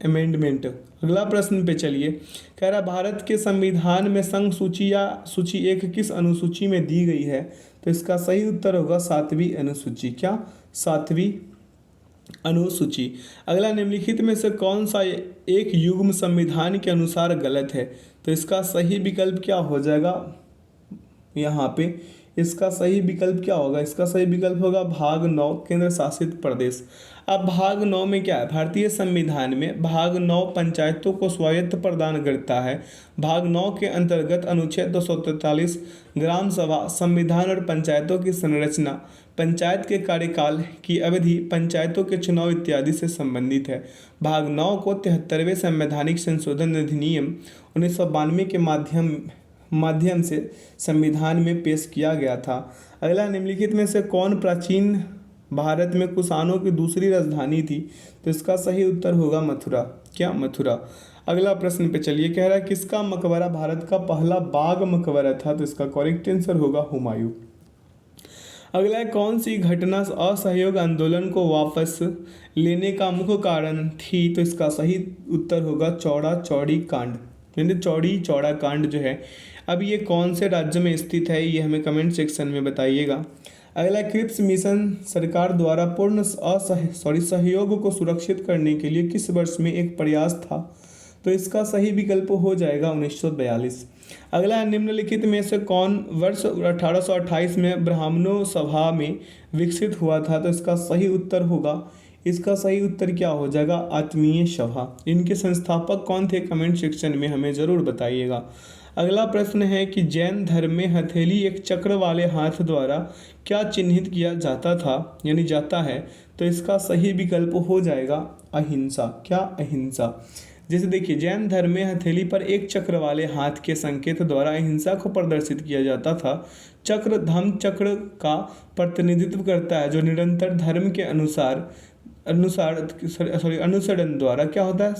amendment. अगला प्रश्न पे चलिए, कह रहा भारत के संविधान में संघ सूची या सूची 1 किस अनुसूची में दी गई है? तो इसका सही उत्तर होगा 7वीं अनुसूची, क्या? 7वीं अनुसूची। अगला, निम्नलिखित में से कौन सा एक युग्म संविधान के अनुसार गलत है? तो इसका सही विकल्प क्या हो जाएगा यहाँ पे? इसका सही विकल्प क्या होगा? इसका सही विकल्प होगा भाग 9 केंद्र शासित प्रदेश। अब भाग 9 में क्या है? भारतीय संविधान में भाग 9 पंचायतों को स्वायत्त प्रदान करता है। भाग 9 के अंतर्गत अनुच्छेद 243 ग्राम सभा, संविधान और पंचायतों की संरचना, पंचायत के कार्यकाल की अवधि, पंचायतों के चुनाव इत्यादि से संबंधित है। भाग 9 को 73वें संवैधानिक संशोधन अधिनियम 1992 के माध्यम से संविधान में पेश किया गया था। अगला, निम्नलिखित में से कौन प्राचीन भारत में कुषाणों की दूसरी राजधानी थी? तो इसका सही उत्तर होगा मथुरा, क्या? मथुरा। अगला प्रश्न पे चलिए, कह रहा है किसका मकबरा भारत का पहला बाघ मकबरा था? तो इसका करेक्ट आंसर होगा हुमायूं। अगला, कौन सी घटना असहयोग आंदोलन को वापस लेने का मुख्य कारण थी? तो इसका सही उत्तर होगा चौड़ा चौड़ी कांड, यानी चौड़ी चौड़ा कांड जो है। अब ये कौन से राज्य में स्थित है, ये हमें कमेंट सेक्शन में बताइएगा। अगला, क्रिप्स मिशन सरकार द्वारा पूर्ण सहयोग को सुरक्षित करने के लिए किस वर्ष में एक प्रयास था? तो इसका सही विकल्प हो जाएगा 1942। अगला, निम्नलिखित में से कौन वर्ष 1828 में ब्राह्मणों सभा में विकसित हुआ था? तो इसका सही उत्तर होगा, इसका सही उत्तर क्या हो जाएगा? आत्मीय सभा। इनके संस्थापक कौन थे? कमेंट सेक्शन में हमें ज़रूर बताइएगा। अगला प्रश्न है कि जैन धर्म में हथेली एक चक्र वाले हाथ द्वारा क्या चिन्हित किया जाता था, यानी जाता है? तो इसका सही विकल्प हो जाएगा अहिंसा, क्या? अहिंसा। जैसे देखिए, जैन धर्म में हथेली पर एक चक्र वाले हाथ के संकेत द्वारा अहिंसा को प्रदर्शित किया जाता था। चक्र धम्म चक्र का प्रतिनिधित्व करता है, जो निरंतर धर्म के अनुसरण द्वारा क्या होता है?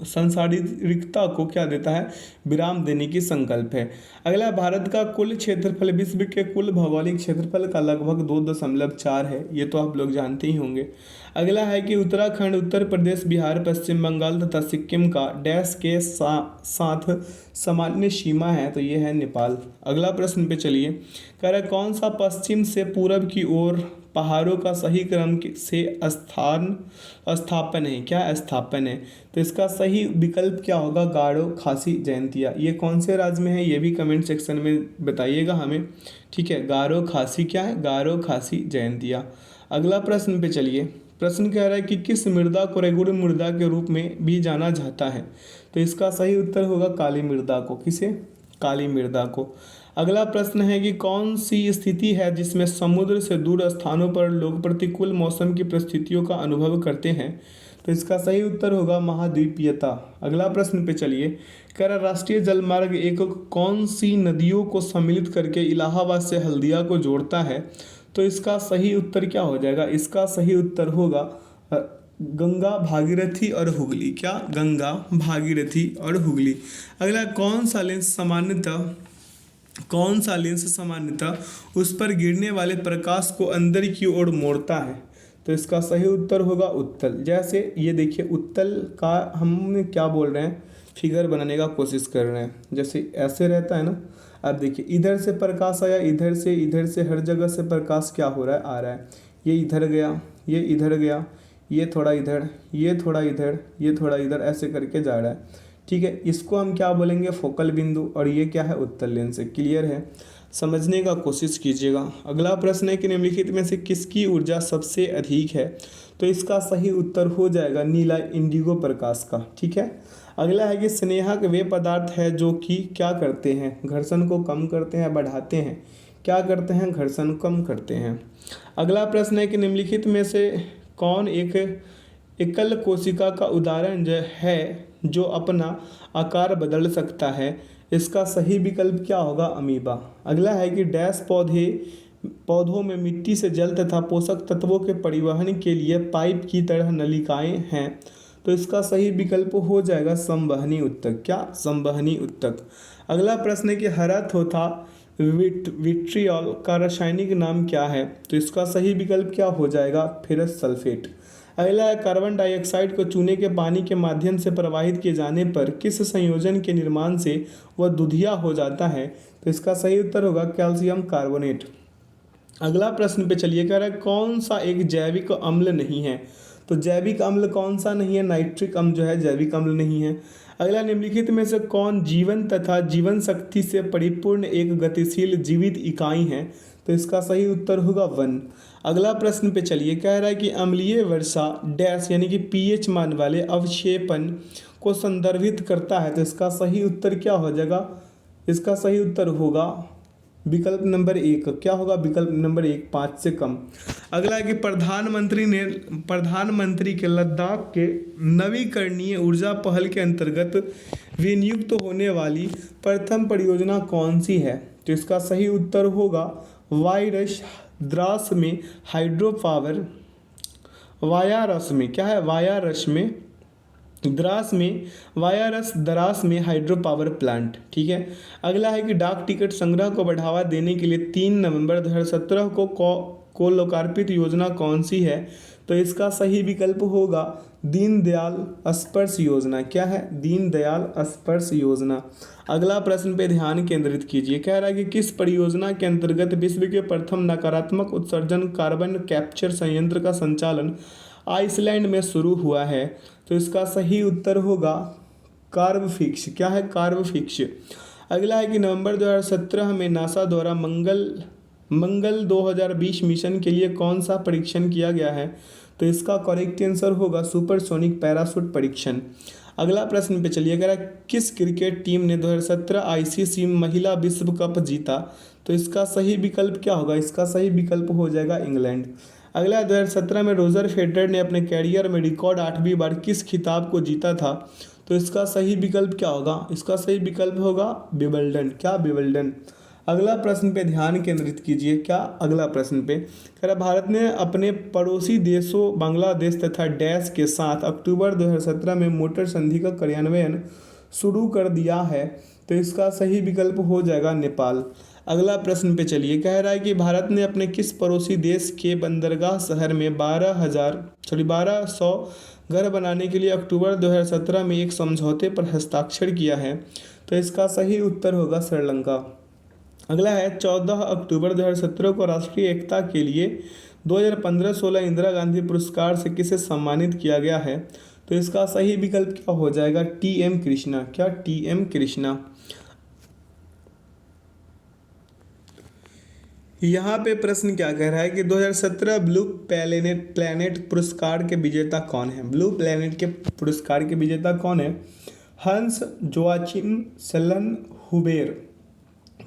संसारिकता को क्या देता है? विराम देने की संकल्प है। अगला, भारत का कुल क्षेत्रफल विश्व के कुल भौगोलिक क्षेत्रफल का लगभग 2.4 है, ये तो आप लोग जानते ही होंगे। अगला है कि उत्तराखंड, उत्तर प्रदेश, बिहार, पश्चिम बंगाल तथा सिक्किम का डैश के साथ सामान्य सीमा है? तो ये है नेपाल। अगला प्रश्न पे चलिए, कह रहा है कौन सा पश्चिम से पूरब की ओर पहाड़ों का सही क्रम से स्थापन है, क्या? स्थापन है। तो इसका सही विकल्प क्या होगा? गारो खासी जयंतिया। ये कौन से राज्य में है, ये भी कमेंट सेक्शन में बताइएगा हमें, ठीक है? गारो खासी क्या है? गारो खासी जयंतिया। अगला प्रश्न पे चलिए, प्रश्न कह रहा है कि किस मृदा को रेगुड़ मृदा के रूप में भी जाना जाता है? तो इसका सही उत्तर होगा काली मृदा को। किसे? काली मृदा को। अगला प्रश्न है कि कौन सी स्थिति है जिसमें समुद्र से दूर स्थानों पर लोग प्रतिकूल मौसम की परिस्थितियों का अनुभव करते हैं? तो इसका सही उत्तर होगा महाद्वीपीयता। अगला प्रश्न पे चलिए, कह रहा राष्ट्रीय जलमार्ग एक कौन सी नदियों को सम्मिलित करके इलाहाबाद से हल्दिया को जोड़ता है? तो इसका सही उत्तर क्या हो जाएगा? इसका सही उत्तर होगा गंगा, भागीरथी और हुगली, क्या? गंगा, भागीरथी और हुगली। अगला, कौन सा लेंस सामान्यतः उस पर गिरने वाले प्रकाश को अंदर की ओर मोड़ता है? तो इसका सही उत्तर होगा उत्तल। जैसे ये देखिए, उत्तल का हम क्या बोल रहे हैं, फिगर बनाने का कोशिश कर रहे हैं। जैसे ऐसे रहता है ना, अब देखिए इधर से प्रकाश आया, इधर से हर जगह से प्रकाश क्या हो रहा है? आ रहा है। ये इधर गया, ये इधर गया, ये थोड़ा इधर, ये थोड़ा इधर, ये थोड़ा इधर, ऐसे करके जा रहा है, ठीक है? इसको हम क्या बोलेंगे? फोकल बिंदु। और ये क्या है? उत्तल लेंस है। क्लियर है? समझने का कोशिश कीजिएगा। अगला प्रश्न है कि निम्नलिखित में से किसकी ऊर्जा सबसे अधिक है? तो इसका सही उत्तर हो जाएगा नीला इंडिगो प्रकाश का, ठीक है? अगला है कि स्नेहक वे पदार्थ है जो कि क्या करते हैं? घर्षण को कम करते हैं, बढ़ाते हैं? क्या करते हैं? घर्षण कम करते हैं। अगला प्रश्न है कि निम्नलिखित में से कौन एक एकल कोशिका का उदाहरण है जो अपना आकार बदल सकता है? इसका सही विकल्प क्या होगा? अमीबा। अगला है कि डैश पौधे पौधों में मिट्टी से जल तथा पोषक तत्वों के परिवहन के लिए पाइप की तरह नलिकाएं हैं। तो इसका सही विकल्प हो जाएगा संवहनी उत्तक। क्या? संवहनी उत्तक। अगला प्रश्न है कि हरा थोथा विट्रियोल का रासायनिक नाम क्या है? तो इसका सही विकल्प क्या हो जाएगा? Ferrous sulphate. अगला है कार्बन डाइऑक्साइड को चूने के पानी के माध्यम से प्रवाहित किए जाने पर किस संयोजन के निर्माण से वह दुधिया हो जाता है? तो इसका सही उत्तर होगा कैल्शियम कार्बोनेट। अगला प्रश्न पे चलिए, कह रहा है कौन सा एक जैविक अम्ल नहीं है? तो जैविक अम्ल कौन सा नहीं है? नाइट्रिक अम्ल जो है जैविक अम्ल नहीं है। अगला, निम्नलिखित में से कौन जीवन तथा जीवन शक्ति से परिपूर्ण एक गतिशील जीवित इकाई है? तो इसका सही उत्तर होगा वन। अगला प्रश्न पे चलिए, कह रहा है कि अम्लीय वर्षा डैश यानी कि पीएच मान वाले अवक्षेपण को संदर्भित करता है। तो इसका सही उत्तर क्या हो जाएगा? इसका सही उत्तर होगा विकल्प नंबर एक। क्या होगा? विकल्प नंबर एक, 5 से कम। अगला है कि प्रधानमंत्री के लद्दाख के नवीकरणीय ऊर्जा पहल के अंतर्गत विनियुक्त होने वाली प्रथम परियोजना कौन सी है? तो इसका सही उत्तर होगा वायरस द्रास में हाइड्रो पावर। वायारस में क्या है? वायारस में दरास में हाइड्रो पावर प्लांट। ठीक है। अगला है कि डाक टिकट संग्रह को बढ़ावा देने के लिए 3 नवंबर 2017 को लोकार्पित योजना कौन सी है? तो इसका सही विकल्प होगा दीनदयाल स्पर्श योजना। क्या है? दीनदयाल स्पर्श योजना। अगला प्रश्न पे ध्यान केंद्रित कीजिए। कह रहा है कि किस परियोजना के अंतर्गत विश्व के प्रथम नकारात्मक उत्सर्जन कार्बन कैप्चर संयंत्र का संचालन आइसलैंड में शुरू हुआ है? तो इसका सही उत्तर होगा कार्बफिक्स। क्या है? कार्बफिक्स। अगला है कि नवंबर 2017 में नासा द्वारा मंगल 2020 मिशन के लिए कौन सा परीक्षण किया गया है? तो इसका करेक्ट आंसर होगा सुपरसोनिक पैराशूट परीक्षण। अगला प्रश्न पे चलिए, अगर किस क्रिकेट टीम ने 2017 आईसीसी महिला विश्व कप जीता? तो इसका सही विकल्प क्या होगा? इसका सही विकल्प हो जाएगा इंग्लैंड। अगला, 2017 में रोजर फेडरर ने अपने कैरियर में रिकॉर्ड 8वीं बार किस खिताब को जीता था? तो इसका सही विकल्प क्या होगा? इसका सही विकल्प होगा विंबलडन। क्या? विंबलडन। अगला प्रश्न पे ध्यान केंद्रित कीजिए। क्या? अगला प्रश्न पे कह रहा भारत ने अपने पड़ोसी देशों बांग्लादेश तथा डैश के साथ अक्टूबर 2017 में मोटर संधि का कार्यान्वयन शुरू कर दिया है। तो इसका सही विकल्प हो जाएगा नेपाल। अगला प्रश्न पे चलिए, कह रहा है कि भारत ने अपने किस पड़ोसी देश के बंदरगाह शहर में 1200 घर बनाने के लिए अक्टूबर 2017 में एक समझौते पर हस्ताक्षर किया है? तो इसका सही उत्तर होगा श्रीलंका। अगला है, 14 अक्टूबर 2017 को राष्ट्रीय एकता के लिए 2015-16 इंदिरा गांधी पुरस्कार से किसे सम्मानित किया गया है? तो इसका सही विकल्प क्या हो जाएगा? टी.एम. कृष्णा। क्या? टी.एम. कृष्णा। यहाँ पे प्रश्न क्या कह रहा है कि 2017 ब्लू प्लैनेट पुरस्कार के विजेता कौन है? ब्लू प्लैनेट के पुरस्कार के विजेता कौन है? हंस जोआचिम सेल्नहुबर।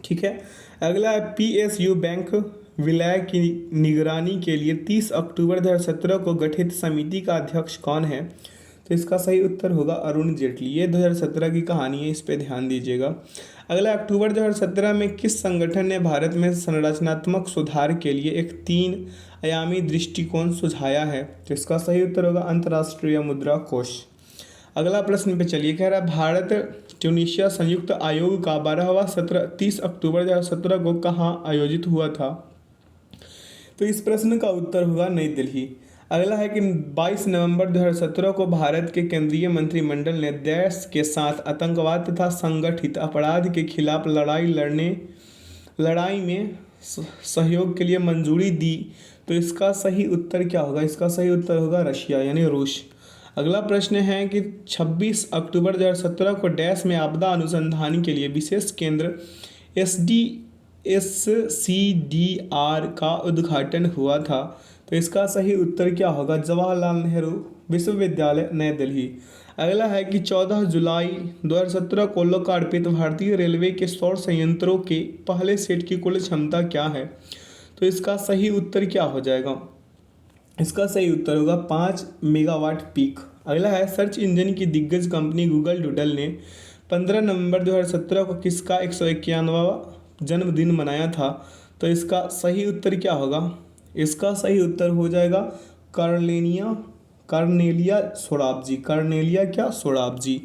ठीक है। अगला है, पीएसयू बैंक विलय की निगरानी के लिए 30 अक्टूबर 2017 को गठित समिति का अध्यक्ष कौन है? तो इसका सही उत्तर होगा अरुण जेटली। ये 2017 की कहानी है, इस पे ध्यान दीजिएगा। अगला, अक्टूबर 2017 में किस संगठन ने भारत में संरचनात्मक सुधार के लिए एक 3 आयामी दृष्टिकोण सुझाया है? तो इसका सही उत्तर होगा अंतर्राष्ट्रीय मुद्रा कोष। अगला प्रश्न पे चलिए, कह रहा है भारत ट्यूनीशिया संयुक्त आयोग का 12वां सत्र 30 अक्टूबर 2017 को कहाँ आयोजित हुआ था? तो इस प्रश्न का उत्तर होगा नई दिल्ली। अगला है कि 22 नवंबर 2017 को भारत के केंद्रीय मंत्रिमंडल ने देश के साथ आतंकवाद तथा संगठित अपराध के खिलाफ लड़ाई में सहयोग के लिए मंजूरी दी। तो इसका सही उत्तर क्या होगा? इसका सही उत्तर होगा रशिया यानी रूस। अगला प्रश्न है कि 26 अक्टूबर 2017 को डैश में आपदा अनुसंधान के लिए विशेष केंद्र SCDR का उद्घाटन हुआ था। तो इसका सही उत्तर क्या होगा? जवाहरलाल नेहरू विश्वविद्यालय नई दिल्ली। अगला है कि 14 जुलाई 2017 को लोकार्पित भारतीय रेलवे के सौर संयंत्रों के पहले सेट की कुल क्षमता क्या है? तो इसका सही उत्तर क्या हो जाएगा? इसका सही उत्तर होगा 5 मेगावाट पीक। अगला है, सर्च इंजन की दिग्गज कंपनी गूगल डूडल ने 15 नवंबर 2017 को किसका 151वां जन्मदिन मनाया था? तो इसका सही उत्तर क्या होगा? इसका सही उत्तर हो जाएगा कार्नेलिया सोराबजी। कार्नेलिया क्या? सोराबजी।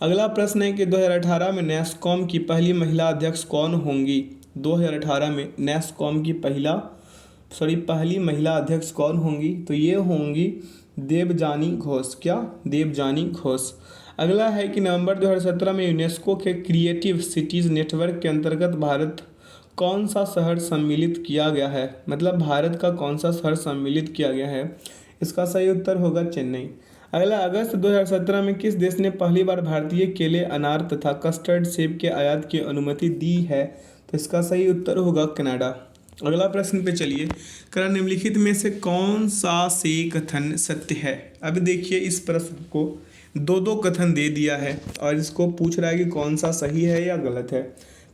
अगला प्रश्न है कि 2018 में नैस्कॉम की पहली महिला अध्यक्ष कौन होंगी? 2018 में नैस्कॉम की पहली महिला अध्यक्ष कौन होंगी? तो ये होंगी देवजानी घोष। क्या? देवजानी घोष। अगला है कि नवंबर 2017 में यूनेस्को के क्रिएटिव सिटीज़ नेटवर्क के अंतर्गत भारत कौन सा शहर सम्मिलित किया गया है? मतलब भारत का कौन सा शहर सम्मिलित किया गया है? इसका सही उत्तर होगा चेन्नई। अगला, अगस्त 2017 में किस देश ने पहली बार भारतीय केले, अनार तथा कस्टर्ड सेब के आयात की अनुमति दी है? तो इसका सही उत्तर होगा कनाडा। अगला प्रश्न पे चलिए, करण निम्नलिखित में से कौन सा से कथन सत्य है? अब देखिए, इस प्रश्न को दो कथन दे दिया है और इसको पूछ रहा है कि कौन सा सही है या गलत है।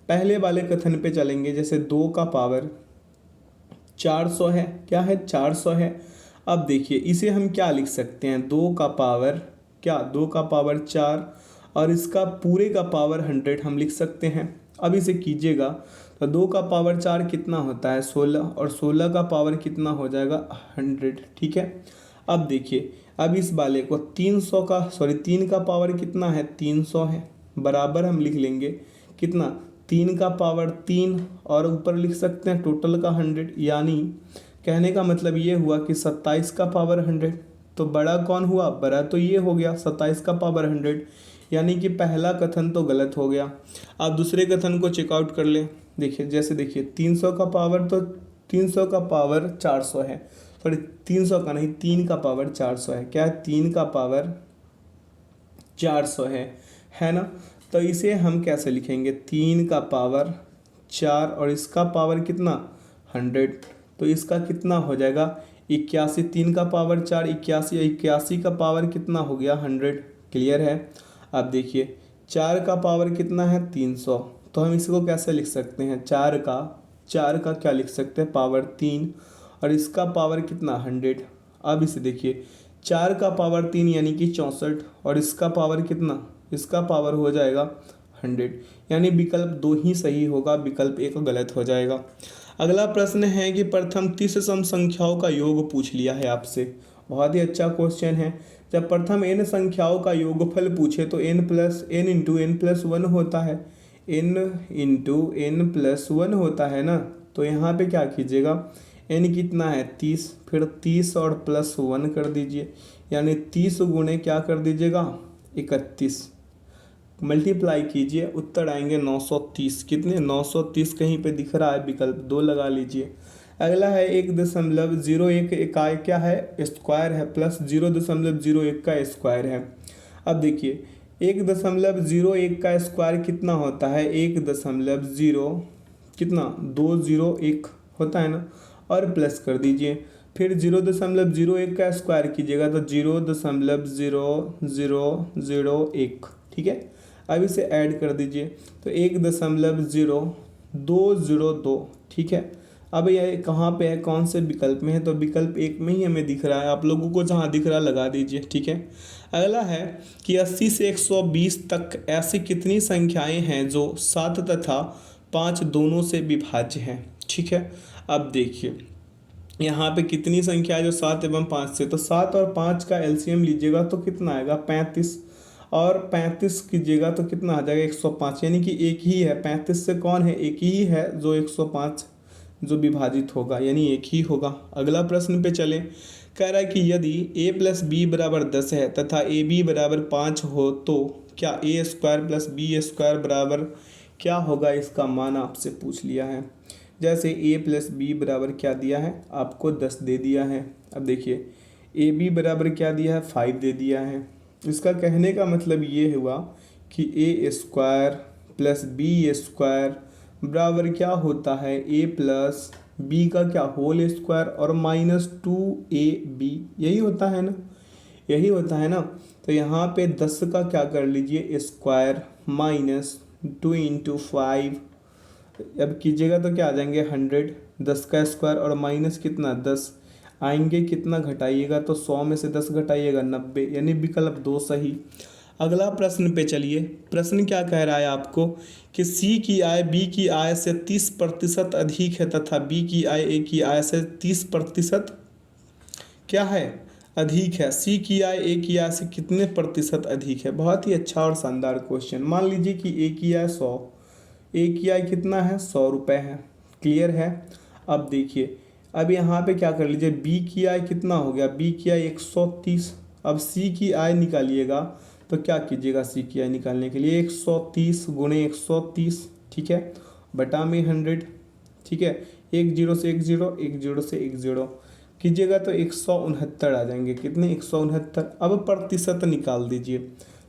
पहले वाले कथन पे चलेंगे, जैसे 2 का पावर 400 है। क्या है? 400 है। अब देखिए, इसे हम क्या लिख सकते हैं? 2 का पावर क्या? 2 का पावर 4 और इसका पूरे का पावर 100 हम लिख सकते हैं। अब इसे कीजिएगा तो 2 का पावर 4 कितना होता है? 16 और 16 का पावर कितना हो जाएगा? 100। ठीक है। अब देखिए, अब इस वाले को 3 का पावर कितना है? 300 है। बराबर हम लिख लेंगे कितना? 3 का पावर 3 और ऊपर लिख सकते हैं टोटल का 100। यानी कहने का मतलब ये हुआ कि 27 का पावर 100। तो बड़ा कौन हुआ? बड़ा तो ये हो गया 27 का पावर 100। यानी कि पहला कथन तो गलत हो गया। आप दूसरे कथन को चेकआउट कर ले। देखिए, जैसे देखिए 300 का पावर, तो 300 का पावर 400 है। सॉरी, 300 का नहीं, 3 का पावर 400 है। क्या है? 3 का पावर 400 है ना? तो इसे हम कैसे लिखेंगे? 3 का पावर 4 और इसका पावर कितना? 100। तो इसका कितना हो जाएगा? 81। 3 का पावर 4 81, 81 का पावर कितना हो गया? 100। क्लियर है? अब देखिए, 4 का पावर कितना है? 300। तो हम इसको कैसे लिख सकते हैं? 4 का क्या लिख सकते हैं? पावर 3 और इसका पावर कितना? 100। अब इसे देखिए, 4 का पावर 3 यानी कि 64 और इसका पावर कितना? इसका पावर हो जाएगा 100। यानी विकल्प 2 ही सही होगा, विकल्प 1 गलत हो जाएगा। अगला प्रश्न है कि प्रथम 30 सम संख्याओं का योग पूछ लिया है आपसे। बहुत ही अच्छा क्वेश्चन है। जब प्रथम n संख्याओं का योगफल पूछे तो n इंटू एन प्लस 1 होता है। n इंटू एन प्लस 1 होता है ना। तो यहाँ पे क्या कीजिएगा? n कितना है? 30। फिर 30 और प्लस 1 कर दीजिए, यानी 30 गुणे क्या कर दीजिएगा? 31। मल्टीप्लाई कीजिए, उत्तर आएंगे 930। कितने? 930 कहीं पे दिख रहा है, विकल्प 2 लगा लीजिए। अगला है 1.01 इकाई क्या है? स्क्वायर है, प्लस 0.01 का स्क्वायर है। अब देखिए, 1.01 का स्क्वायर कितना होता है? 1.0 कितना? 201 होता है ना। और प्लस कर दीजिए, फिर 0.01 का स्क्वायर कीजिएगा तो 0.0001। ठीक है। अब इसे ऐड कर दीजिए तो 1.0202। ठीक है। अब यह कहाँ पे है? कौन से विकल्प में है? तो विकल्प 1 में ही हमें दिख रहा है। आप लोगों को जहाँ दिख रहा लगा दीजिए। ठीक है। अगला है कि 80 से 120 तक ऐसी कितनी संख्याएं हैं जो 7 तथा 5 दोनों से विभाज्य हैं? ठीक है। अब देखिए, यहाँ पे कितनी संख्या है जो 7 एवं 5 से? तो 7 और 5 का एलसीएम लीजिएगा तो कितना आएगा? 35। और 35 कीजिएगा तो कितना आ जाएगा? 105। यानी कि एक ही है। 35 से कौन है? एक ही है जो 105 जो विभाजित होगा, यानी एक ही होगा। अगला प्रश्न पे चले। कह रहा है कि यदि a प्लस बी बराबर 10 है तथा ए बी बराबर 5 हो तो क्या ए स्क्वायर प्लस बी स्क्वायर बराबर क्या होगा? इसका मान आपसे पूछ लिया है। जैसे a प्लस बी बराबर क्या दिया है? आपको 10 दे दिया है। अब देखिए, ए बी बराबर क्या दिया है? 5 दे दिया है। इसका कहने का मतलब ये हुआ कि ए स्क्वायर प्लस बी स्क्वायर बराबर क्या होता है? ए प्लस बी का क्या? होल स्क्वायर और -2ab। यही होता है ना, यही होता है ना। तो यहाँ पे 10 का क्या कर लीजिए? Square -2 into 5। अब कीजिएगा तो क्या आ जाएंगे? 100। 10 का स्क्वायर और माइनस कितना? 10 आएंगे। कितना घटाइएगा? तो 100 में से 10 घटाइएगा 90, यानी विकल्प 2 सही। अगला प्रश्न पे चलिए। प्रश्न क्या कह रहा है आपको कि सी की आय बी की आय से 30% अधिक है तथा बी की आय ए की आय से 30% क्या है, अधिक है। सी की आय ए की आय से कितने प्रतिशत अधिक है। बहुत ही अच्छा और शानदार क्वेश्चन। मान लीजिए कि ए की आय 100, ए की आय कितना है, 100 रुपये है। क्लियर है। अब देखिए, अब यहाँ पे क्या कर लीजिए, बी की आय कितना हो गया, बी की आय 130। अब सी की आय निकालिएगा तो क्या कीजिएगा, सी की आय निकालने के लिए 130 गुणे 130, ठीक है, बटा में 100, ठीक है। एक जीरो से एक जीरो, एक जीरो से एक जीरो कीजिएगा तो 169 आ जाएंगे। कितने, 169। अब प्रतिशत निकाल दीजिए।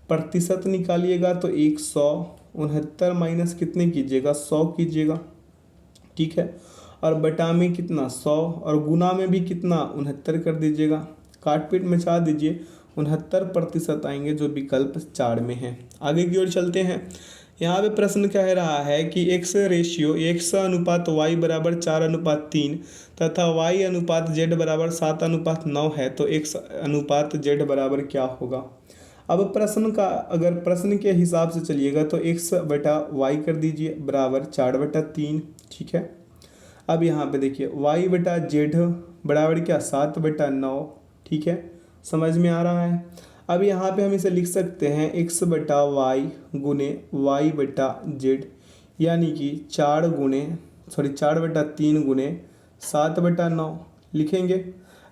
प्रतिशत निकालिएगा तो 169 माइनस कितने कीजिएगा, 100 कीजिएगा, ठीक है। और बटा में कितना, 100, और गुना में भी कितना, 69 कर दीजिएगा। काट पीट मचा दीजिए, 69% आएंगे जो विकल्प 4 में है। आगे की ओर चलते हैं। यहाँ पे प्रश्न कह रहा है कि x रेशियो x अनुपात y बराबर 4:3 तथा y अनुपात z बराबर 7:9 है तो x अनुपात z बराबर क्या होगा। अब प्रश्न का अगर प्रश्न के हिसाब से चलिएगा तो x बटा y कर दीजिए बराबर 4/3, ठीक है। अब यहाँ पे देखिए y बटा z बराबर क्या, 7/9, ठीक है, समझ में आ रहा है। अब यहाँ पे हम इसे लिख सकते हैं x बटा वाई गुने वाई बटा जेड, यानी कि 4/3 गुने 7/9 लिखेंगे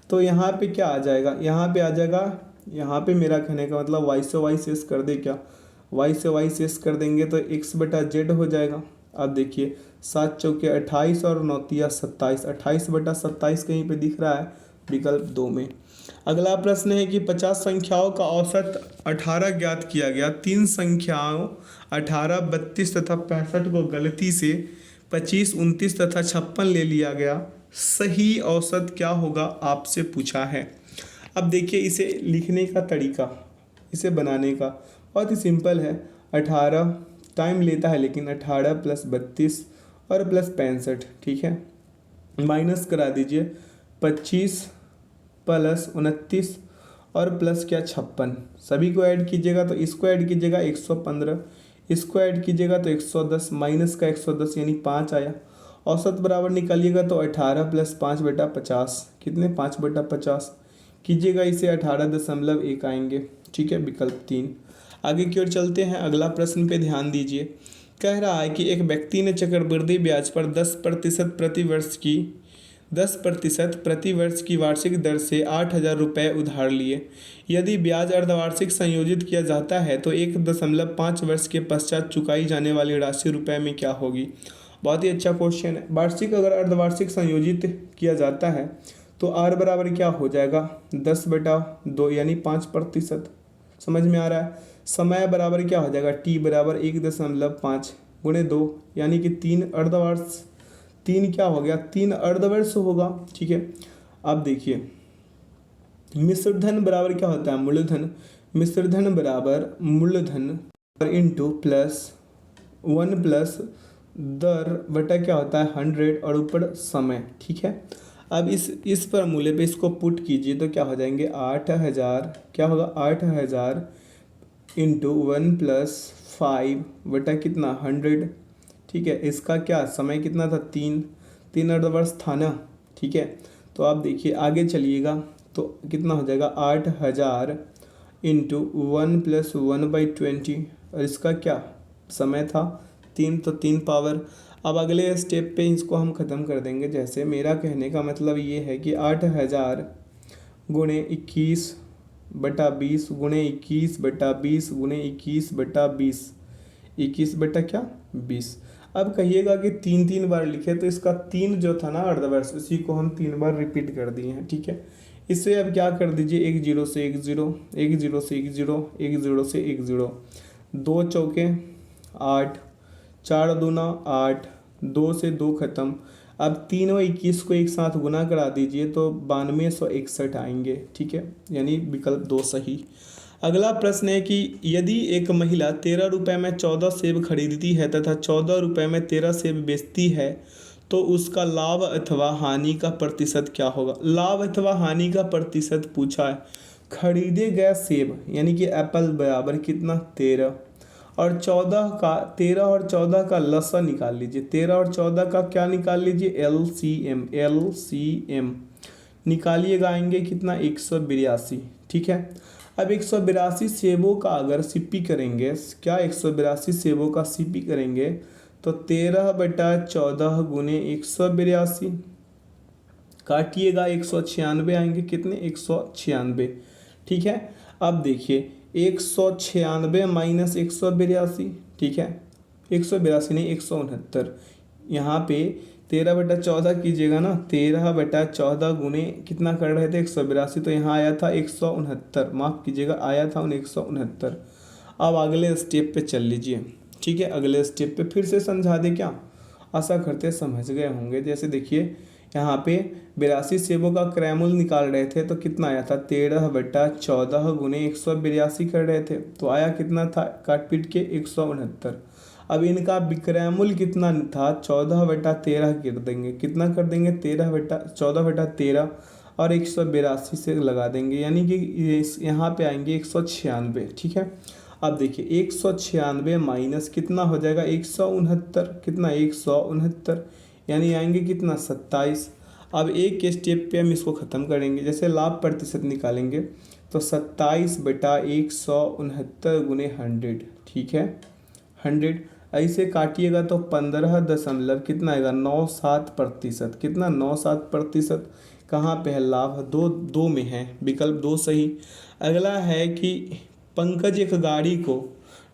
तो यहाँ पे क्या आ जाएगा, यहाँ पे आ जाएगा, यहाँ पे मेरा कहने का मतलब y से y शेष कर दे, क्या y से y शेष कर देंगे तो x बटा जेड हो जाएगा। अब देखिए 7 चौके 28 और 9 तिया 27, 28/27 कहीं पे दिख रहा है विकल्प 2 में। अगला प्रश्न है कि 50 संख्याओं का औसत 18 ज्ञात किया गया। 3 संख्याओं 18, 32 तथा 65 को गलती से 25, 29 तथा 56 ले लिया गया। सही औसत क्या होगा आपसे पूछा है। अब देखिए इसे लिखने का तरीका, इसे बनाने का बहुत ही सिंपल है। 18 टाइम लेता है लेकिन 18 + 32 और + 65, ठीक है, माइनस करा दीजिए 25 + 29 और प्लस क्या 56, सभी को ऐड कीजिएगा तो इसको ऐड कीजिएगा 115, इसको ऐड कीजिएगा तो 110, माइनस का 110 यानी 5 आया। औसत बराबर निकालिएगा तो 18 + 5/50, कितने, 5/50 कीजिएगा, इसे 18.1 आएंगे, ठीक है, विकल्प 3। आगे की ओर चलते हैं। अगला प्रश्न पे ध्यान दीजिए। कह रहा है कि एक व्यक्ति ने चक्रवृद्धि ब्याज पर 10% प्रति वर्ष की वार्षिक दर से 8,000 रुपये उधार लिए। यदि ब्याज अर्धवार्षिक संयोजित किया जाता है तो 1.5 वर्ष के पश्चात चुकाई जाने वाली राशि रुपये में क्या होगी। बहुत ही अच्छा क्वेश्चन है। वार्षिक अगर अर्धवार्षिक संयोजित किया जाता है तो आर बराबर क्या हो जाएगा, 10/2 यानी 5%, समझ में आ रहा है। समय बराबर क्या हो जाएगा, टी बराबर 1.5 गुणे 2 यानी कि 3 अर्धवार्ष, 3 क्या हो गया, 3 अर्धवर्ष होगा, ठीक है। अब देखिए मिश्रधन बराबर क्या होता है, मूलधन। मिश्रधन बराबर मूलधन इंटू +1 प्लस दर बटा क्या होता है 100 और ऊपर समय, ठीक है। अब इस फॉर्मूले पे इसको पुट कीजिए तो क्या हो जाएंगे 8,000, क्या होगा 8,000 इंटू 1 + 5 बटा कितना 100, ठीक है। इसका क्या समय कितना था, 3 अर्धवर्ष था ना, ठीक है। तो आप देखिए आगे चलिएगा तो कितना हो जाएगा 8,000 इंटू 1 + 1/20 और इसका क्या समय था 3, तो 3 पावर। अब अगले स्टेप पे इसको हम ख़त्म कर देंगे। जैसे मेरा कहने का मतलब ये है कि 8,000 गुणे 21/20 गुणे 21/20 गुणे 21/20, 21/20। अब कहिएगा कि 3 बार लिखे तो इसका 3 जो था ना अर्धवर्ष, उसी को हम 3 बार रिपीट कर दिए हैं, ठीक है। इससे अब क्या कर दीजिए 1 0 से 1 0, 1 0 से 1 0, 1 0 से 1 0, 2 चौके 8, 4 दूना 8, 2 से 2 खत्म। अब 3 और 21 को एक साथ गुना करा दीजिए तो 9261 आएंगे, ठीक है, यानी विकल्प 2 सही। अगला प्रश्न है कि यदि एक महिला 13 रुपये में 14 सेब खरीदती है तथा 14 रुपये में 13 सेब बेचती है तो उसका लाभ अथवा हानि का प्रतिशत क्या होगा। लाभ अथवा हानि का प्रतिशत पूछा है खरीदे गए सेब यानी कि एप्पल बराबर कितना 13, और 13 और 14 का लसा निकाल लीजिए। 13 और 14 का क्या निकाल लीजिए, एलसीएम। एलसीएम निकालिएगा, आएंगे कितना 182। ठीक है। अब 182 सेबों का अगर सीपी करेंगे, क्या 182 सेबों का सीपी करेंगे तो 13/14 गुने 182, काटिएगा 196 आएंगे, कितने 196। ठीक है। अब देखिए 196 माइनस 182, ठीक है 182 नहीं 169। यहाँ पे 13/14 कीजिएगा ना, 13/14 गुने कितना कर रहे थे 182, तो यहाँ आया था 169, माफ़ कीजिएगा आया था 169। अब अगले स्टेप पे चल लीजिए। ठीक है, अगले स्टेप पे फिर से समझा दे क्या, आशा करते समझ गए होंगे। जैसे देखिए यहाँ पे 82 सेबों का क्रैमुल निकाल रहे थे तो कितना आया था 13/14 गुने 182 कर रहे थे, तो आया कितना था काट पीट के 169। अब इनका विक्रैमुल कितना था 14/13 कर देंगे, कितना कर देंगे 14/13 और 182 से लगा देंगे, यानी कि यहाँ पे आएंगे 196। ठीक है। अब देखिए 196 माइनस कितना हो जाएगा 169, कितना 169, यानी आएंगे कितना 27। अब एक के स्टेप पे हम इसको ख़त्म करेंगे, जैसे लाभ प्रतिशत निकालेंगे तो 27/169 गुने 100। ठीक है 100 ऐसे काटिएगा तो 15 दशमलव कितना आएगा 97%, कितना 97%। कहाँ पे है लाभ, दो में है, विकल्प 2 सही। अगला है कि पंकज एक गाड़ी को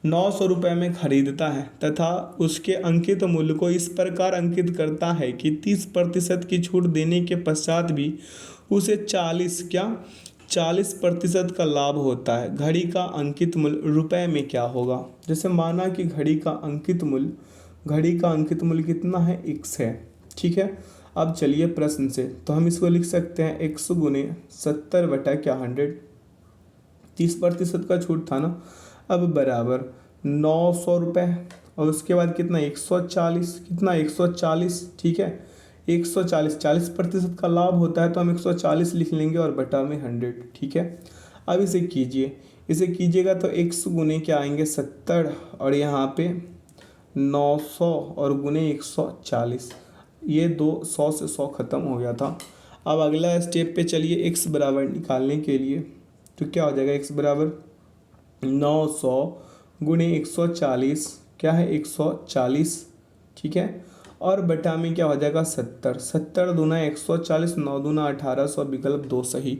900 रुपये में खरीदता है तथा उसके अंकित मूल्य को इस प्रकार अंकित करता है कि 30% की छूट देने के पश्चात भी उसे 40% का लाभ होता है। घड़ी का अंकित मूल्य रुपए में क्या होगा। जैसे माना कि घड़ी का अंकित मूल्य कितना है x है। ठीक है। अब चलिए प्रश्न से, तो हम इसको लिख सकते हैं x गुने 70 बटा क्या 100, 30% का छूट था ना। अब बराबर 900 रुपये और उसके बाद कितना 140, कितना 140। ठीक है 140, 40% का लाभ होता है तो हम 140 लिख लेंगे और बटा में 100। ठीक है। अब इसे कीजिएगा तो x गुने क्या आएंगे 70 और यहाँ पे 900 और गुने 140, ये 100 से 100 ख़त्म हो गया था। अब अगला स्टेप पे चलिए x बराबर निकालने के लिए, तो क्या हो जाएगा x बराबर 900 गुणे 140, क्या है 140। ठीक है। और बटा में क्या हो जाएगा 70, 70 दूना 140, 9 दूना 1800, विकल्प 2 सही।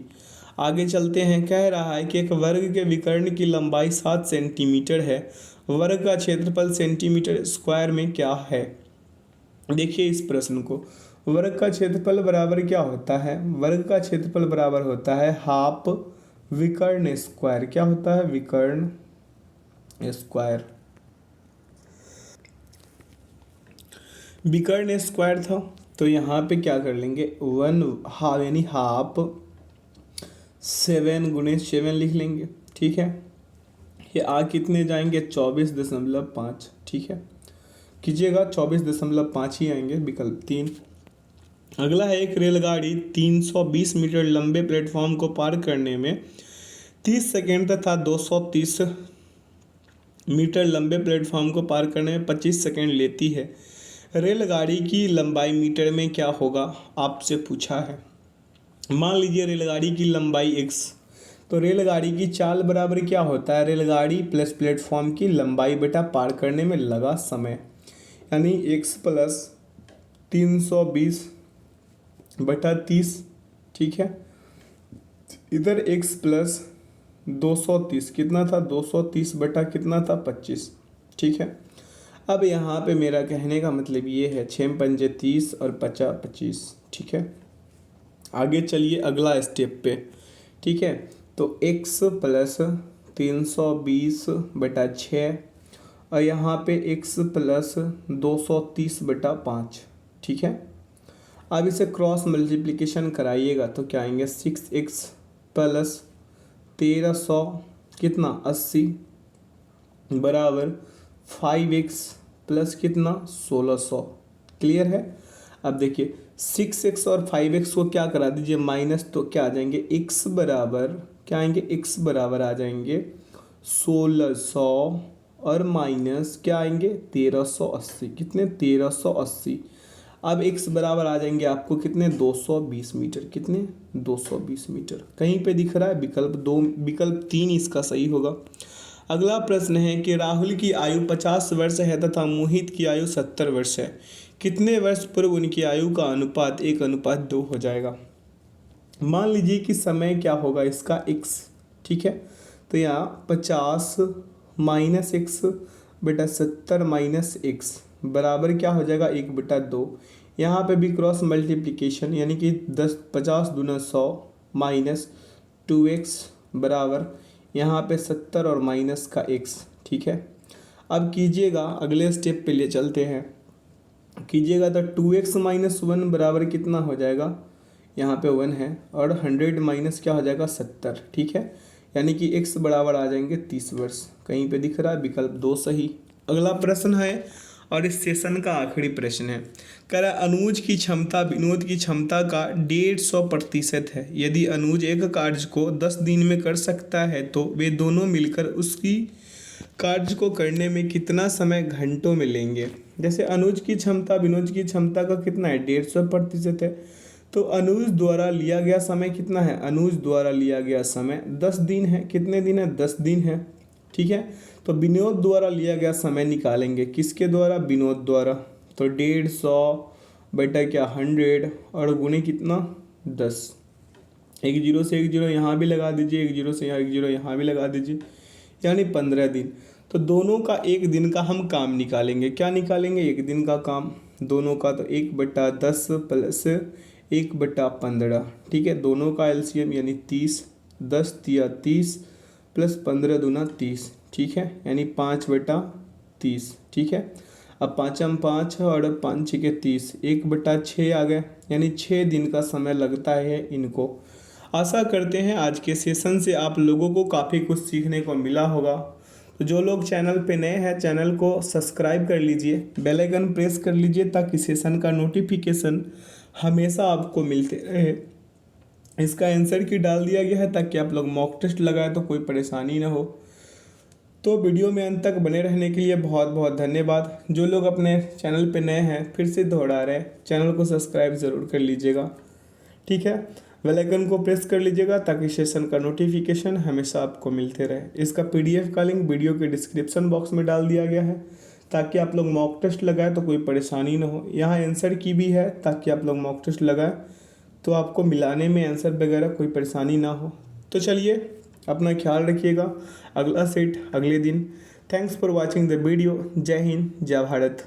आगे चलते हैं, कह रहा है कि एक वर्ग के विकर्ण की लंबाई 7 सेंटीमीटर है, वर्ग का क्षेत्रफल सेंटीमीटर स्क्वायर में क्या है। देखिए इस प्रश्न को, वर्ग का क्षेत्रफल बराबर क्या होता है, वर्ग का क्षेत्रफल बराबर होता है हाफ विकर्ण स्क्वायर। क्या होता है विकर्ण स्क्वायर, विकर्ण स्क्वायर था तो यहाँ पे क्या कर लेंगे 1 यानी हाफ 7 गुणे 7 लिख लेंगे। ठीक है। ये कितने जाएंगे 24.5। ठीक है कीजिएगा 24.5 ही आएंगे, विकल्प 3। अगला है, एक रेलगाड़ी 320 मीटर लंबे प्लेटफॉर्म को पार करने में 30 सेकेंड तथा 230 मीटर लंबे प्लेटफॉर्म को पार करने में 25 सेकेंड लेती है। रेलगाड़ी की लंबाई मीटर में क्या होगा, आपसे पूछा है। मान लीजिए रेलगाड़ी की लंबाई x, तो रेलगाड़ी की चाल बराबर क्या होता है, रेलगाड़ी प्लस प्लेटफॉर्म की लंबाई बेटा पार करने में लगा समय, यानी x प्लस 320/30। ठीक है। इधर x प्लस 230 कितना था 230 बटा कितना था 25। ठीक है। अब यहाँ पे मेरा कहने का मतलब ये है 6 पंजे 30 और 50 25। ठीक है। आगे चलिए अगला स्टेप पे। ठीक है। तो x प्लस 320/6 और यहाँ पे x प्लस 230/5। ठीक है। अब इसे क्रॉस मल्टीप्लिकेशन कराइएगा तो क्या आएंगे 6x प्लस 1300 कितना 80 बराबर 5x प्लस कितना 1600। क्लियर है। अब देखिए 6x और 5x को क्या करा दीजिए माइनस, तो क्या आ जाएंगे x बराबर, क्या आएंगे x बराबर आ जाएंगे 1600 और माइनस क्या आएंगे 1380, कितने 1380। अब x बराबर आ जाएंगे आपको कितने 220 मीटर, कितने 220 मीटर। कहीं पे दिख रहा है विकल्प 2, विकल्प 3 इसका सही होगा। अगला प्रश्न है कि राहुल की आयु 50 वर्ष है तथा मोहित की आयु 70 वर्ष है, कितने वर्ष पूर्व उनकी आयु का अनुपात 1:2 हो जाएगा। मान लीजिए कि समय क्या होगा इसका x, ठीक है। तो यहाँ 50 माइनस एक्स बेटा 70 माइनस एक्स बराबर क्या हो जाएगा 1/2। यहाँ पे भी क्रॉस मल्टीप्लिकेशन यानी कि 50 दूना 100 माइनस 2x बराबर यहाँ पे 70 और माइनस का x, ठीक है। अब कीजिएगा, अगले स्टेप पे ले चलते हैं, कीजिएगा तो 2x माइनस 1 बराबर कितना हो जाएगा, यहाँ पे 1 है और 100 माइनस क्या हो जाएगा 70, ठीक है। यानी कि x बराबर आ जाएंगे 30 वर्ष। कहीं पे दिख रहा है विकल्प 2 सही। अगला प्रश्न है और इस सेशन का आखिरी प्रश्न है, कह रहा अनुज की क्षमता विनोद की क्षमता का 150% है। यदि अनुज एक कार्य को 10 दिन में कर सकता है तो वे दोनों मिलकर उसकी कार्य को करने में कितना समय घंटों में लेंगे। जैसे अनुज की क्षमता विनोद की क्षमता का कितना है 150% है, तो अनुज द्वारा लिया गया समय कितना है, अनुज द्वारा लिया गया समय 10 दिन है। कितने दिन है 10 दिन है, ठीक है। तो विनोद द्वारा लिया गया समय निकालेंगे, किसके द्वारा विनोद द्वारा। तो 150 बेटा क्या 100 और गुणे कितना 10, एक जीरो से एक जीरो यहाँ भी लगा दीजिए, एक जीरो से यहाँ एक जीरो यहाँ भी लगा दीजिए, यानी 15 दिन। तो दोनों का एक दिन का हम काम निकालेंगे, क्या निकालेंगे एक दिन का काम दोनों का, तो 1/10 प्लस 1/15, ठीक है। दोनों का एलसीएम यानी 30, 10 तिया 30 प्लस 15 दूना 30, ठीक है, यानी 5/30, ठीक है। अब 5 5 और 5 6 30, 1/6 आ गए, यानी 6 दिन का समय लगता है इनको। आशा करते हैं आज के सेशन से आप लोगों को काफ़ी कुछ सीखने को मिला होगा। तो जो लोग चैनल पे नए हैं चैनल को सब्सक्राइब कर लीजिए, बेल आइकन प्रेस कर लीजिए ताकि सेशन का नोटिफिकेशन हमेशा आपको मिलते रहे। इसका आंसर की डाल दिया गया है ताकि आप लोग मॉक टेस्ट लगाए तो कोई परेशानी ना हो। तो वीडियो में अंत तक बने रहने के लिए बहुत बहुत धन्यवाद। जो लोग अपने चैनल पे नए हैं फिर से दोहरा रहे हैं, चैनल को सब्सक्राइब ज़रूर कर लीजिएगा, ठीक है। बेल आइकन को प्रेस कर लीजिएगा ताकि सेशन का नोटिफिकेशन हमेशा आपको मिलते रहे। इसका PDF का लिंक वीडियो के डिस्क्रिप्शन बॉक्स में डाल दिया गया है ताकि आप लोग मॉक टेस्ट लगाए तो कोई परेशानी ना हो। यहाँ आंसर की भी है ताकि आप लोग मॉक टेस्ट लगाए तो आपको मिलाने में आंसर वगैरह कोई परेशानी ना हो। तो चलिए अपना ख्याल रखिएगा, अगला सेट अगले दिन। Thanks for watching the video. जय हिंद जय भारत।